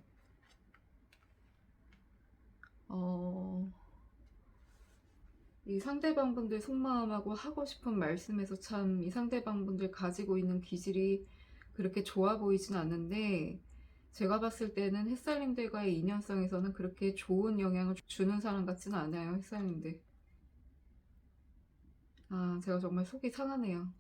이 상대방 분들 속마음하고 하고 싶은 말씀에서 참 이 상대방 분들 가지고 있는 기질이 그렇게 좋아 보이진 않는데, 제가 봤을 때는 햇살님들과의 인연성에서는 그렇게 좋은 영향을 주는 사람 같지는 않아요, 햇살님들. 제가 정말 속이 상하네요.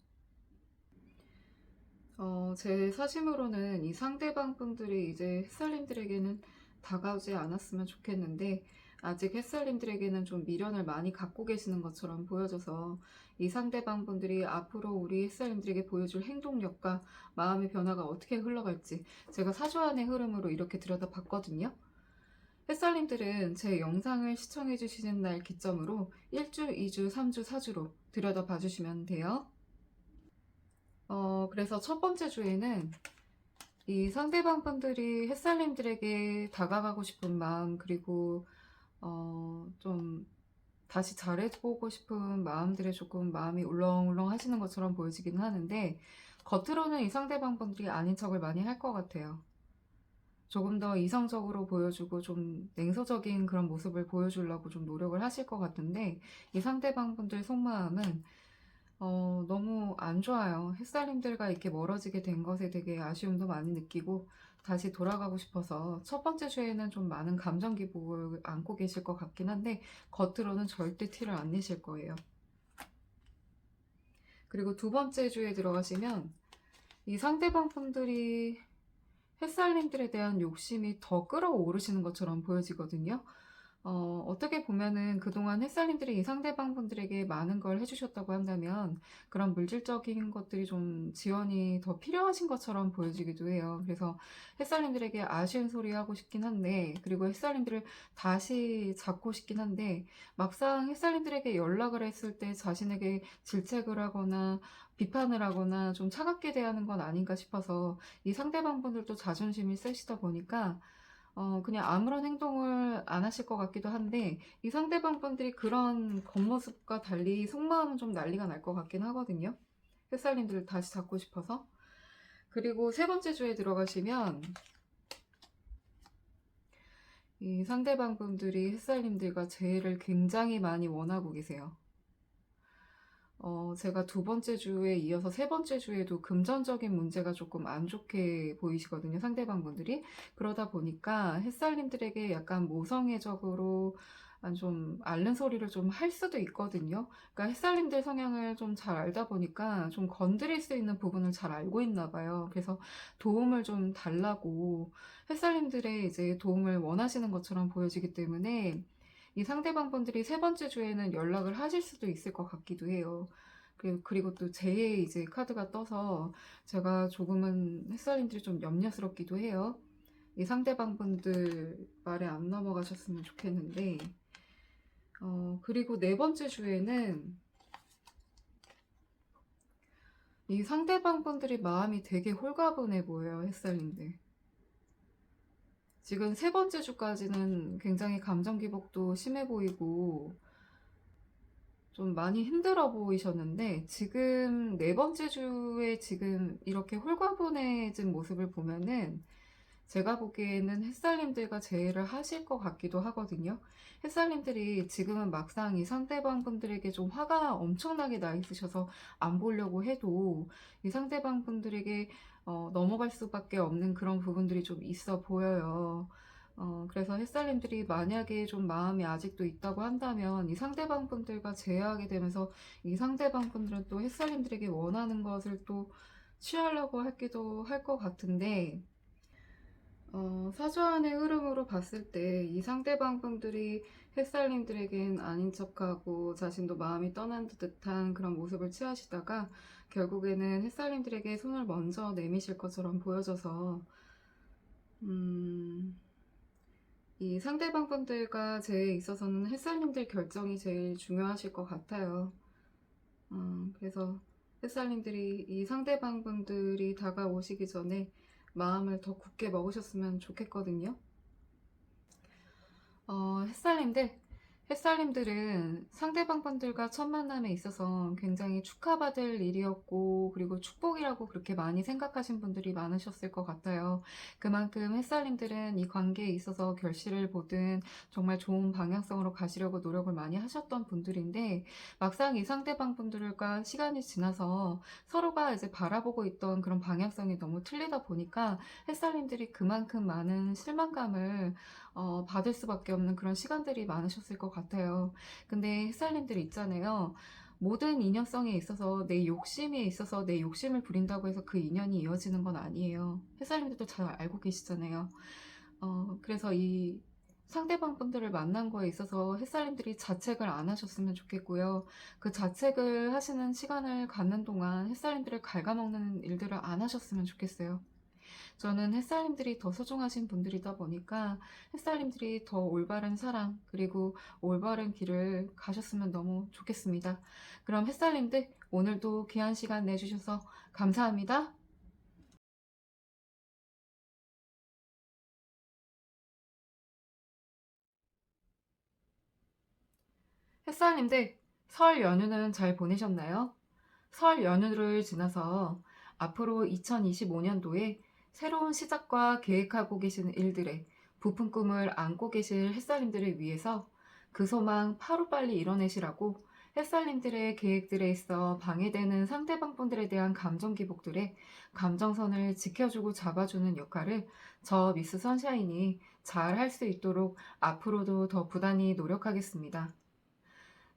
제 사심으로는 이 상대방 분들이 이제 햇살님들에게는 다가오지 않았으면 좋겠는데, 아직 햇살님들에게는 좀 미련을 많이 갖고 계시는 것처럼 보여져서 이 상대방 분들이 앞으로 우리 햇살님들에게 보여줄 행동력과 마음의 변화가 어떻게 흘러갈지 제가 사주안의 흐름으로 이렇게 들여다봤거든요. 햇살님들은 제 영상을 시청해 주시는 날 기점으로 1주, 2주, 3주, 4주로 들여다봐 주시면 돼요. 그래서 첫 번째 주에는 이 상대방 분들이 햇살님들에게 다가가고 싶은 마음, 그리고 좀 다시 잘해보고 싶은 마음들에 조금 마음이 울렁울렁 하시는 것처럼 보여지기는 하는데, 겉으로는 이 상대방분들이 아닌 척을 많이 할 것 같아요. 조금 더 이성적으로 보여주고 좀 냉소적인 그런 모습을 보여주려고 좀 노력을 하실 것 같은데, 이 상대방분들 속마음은 너무 안 좋아요. 햇살님들과 이렇게 멀어지게 된 것에 되게 아쉬움도 많이 느끼고 다시 돌아가고 싶어서 첫 번째 주에는 좀 많은 감정 기복을 안고 계실 것 같긴 한데, 겉으로는 절대 티를 안 내실 거예요. 그리고 두 번째 주에 들어가시면 이 상대방 분들이 햇살님들에 대한 욕심이 더 끌어오르시는 것처럼 보여지거든요. 어떻게 보면은 그동안 햇살님들이 이 상대방 분들에게 많은 걸 해주셨다고 한다면 그런 물질적인 것들이 좀 지원이 더 필요하신 것처럼 보여지기도 해요. 그래서 햇살님들에게 아쉬운 소리 하고 싶긴 한데, 그리고 햇살님들을 다시 잡고 싶긴 한데, 막상 햇살님들에게 연락을 했을 때 자신에게 질책을 하거나 비판을 하거나 좀 차갑게 대하는 건 아닌가 싶어서, 이 상대방 분들도 자존심이 세시다 보니까 그냥 아무런 행동을 안 하실 것 같기도 한데, 이 상대방 분들이 그런 겉모습과 달리 속마음은 좀 난리가 날 것 같긴 하거든요. 햇살님들을 다시 잡고 싶어서. 그리고 세 번째 주에 들어가시면 이 상대방 분들이 햇살님들과 재회를 굉장히 많이 원하고 계세요. 제가 두 번째 주에 이어서 세 번째 주에도 금전적인 문제가 조금 안 좋게 보이시거든요, 상대방 분들이. 그러다 보니까 햇살님들에게 약간 모성애적으로 좀 앓는 소리를 좀 할 수도 있거든요. 그러니까 햇살님들 성향을 좀 잘 알다 보니까 좀 건드릴 수 있는 부분을 잘 알고 있나 봐요. 그래서 도움을 좀 달라고 햇살님들의 이제 도움을 원하시는 것처럼 보여지기 때문에 이 상대방 분들이 세 번째 주에는 연락을 하실 수도 있을 것 같기도 해요. 그리고 또 제의 이제 카드가 떠서 제가 조금은 햇살님들이 좀 염려스럽기도 해요. 이 상대방 분들 말에 안 넘어가셨으면 좋겠는데, 그리고 네 번째 주에는 이 상대방 분들이 마음이 되게 홀가분해 보여요, 햇살님들. 지금 세 번째 주까지는 굉장히 감정 기복도 심해 보이고 좀 많이 힘들어 보이셨는데, 지금 네 번째 주에 지금 이렇게 홀가분해진 모습을 보면은 제가 보기에는 햇살님들과 재회를 하실 것 같기도 하거든요. 햇살님들이 지금은 막상 이 상대방 분들에게 좀 화가 엄청나게 나 있으셔서 안 보려고 해도 이 상대방 분들에게 넘어갈 수밖에 없는 그런 부분들이 좀 있어 보여요. 그래서 햇살님들이 만약에 좀 마음이 아직도 있다고 한다면 이 상대방 분들과 재회하게 되면서 이 상대방 분들은 또 햇살님들에게 원하는 것을 또 취하려고 하기도 할 것 같은데, 사주안의 흐름으로 봤을 때 이 상대방 분들이 햇살님들에겐 아닌 척하고 자신도 마음이 떠난 듯한 그런 모습을 취하시다가 결국에는 햇살님들에게 손을 먼저 내미실 것처럼 보여져서, 이 상대방 분들과 제 있어서는 햇살님들 결정이 제일 중요하실 것 같아요. 그래서 햇살님들이 이 상대방 분들이 다가오시기 전에 마음을 더 굳게 먹으셨으면 좋겠거든요. 햇살님들은 상대방 분들과 첫 만남에 있어서 굉장히 축하받을 일이었고, 그리고 축복이라고 그렇게 많이 생각하신 분들이 많으셨을 것 같아요. 그만큼 햇살님들은 이 관계에 있어서 결실을 보든 정말 좋은 방향성으로 가시려고 노력을 많이 하셨던 분들인데, 막상 이 상대방 분들과 시간이 지나서 서로가 이제 바라보고 있던 그런 방향성이 너무 틀리다 보니까 햇살님들이 그만큼 많은 실망감을 받을 수밖에 없는 그런 시간들이 많으셨을 것 같아요. 근데 햇살님들 있잖아요. 모든 인연성에 있어서 내 욕심에 있어서 내 욕심을 부린다고 해서 그 인연이 이어지는 건 아니에요. 햇살님들도 잘 알고 계시잖아요. 그래서 이 상대방 분들을 만난 거에 있어서 햇살님들이 자책을 안 하셨으면 좋겠고요. 그 자책을 하시는 시간을 갖는 동안 햇살님들을 갉아먹는 일들을 안 하셨으면 좋겠어요. 저는 햇살님들이 더 소중하신 분들이다 보니까 햇살님들이 더 올바른 사랑, 그리고 올바른 길을 가셨으면 너무 좋겠습니다. 그럼 햇살님들, 오늘도 귀한 시간 내주셔서 감사합니다. 햇살님들, 설 연휴는 잘 보내셨나요? 설 연휴를 지나서 앞으로 2025년도에 새로운 시작과 계획하고 계시는 일들에 부푼 꿈을 안고 계실 햇살님들을 위해서 그 소망 하루빨리 이뤄내시라고 햇살님들의 계획들에 있어 방해되는 상대방 분들에 대한 감정 기복들의 감정선을 지켜주고 잡아주는 역할을 저 미스 선샤인이 잘 할 수 있도록 앞으로도 더 부단히 노력하겠습니다.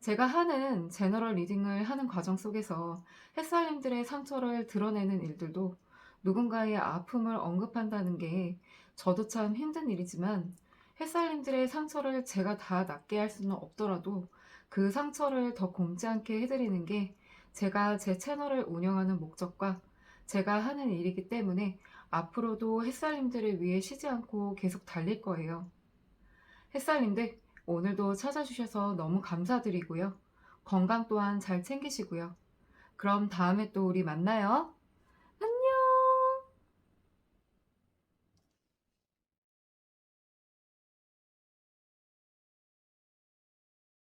제가 하는 제너럴 리딩을 하는 과정 속에서 햇살님들의 상처를 드러내는 일들도 누군가의 아픔을 언급한다는 게 저도 참 힘든 일이지만 햇살님들의 상처를 제가 다 낫게 할 수는 없더라도 그 상처를 더 곰지 않게 해드리는 게 제가 제 채널을 운영하는 목적과 제가 하는 일이기 때문에 앞으로도 햇살님들을 위해 쉬지 않고 계속 달릴 거예요. 햇살님들, 오늘도 찾아주셔서 너무 감사드리고요. 건강 또한 잘 챙기시고요. 그럼 다음에 또 우리 만나요.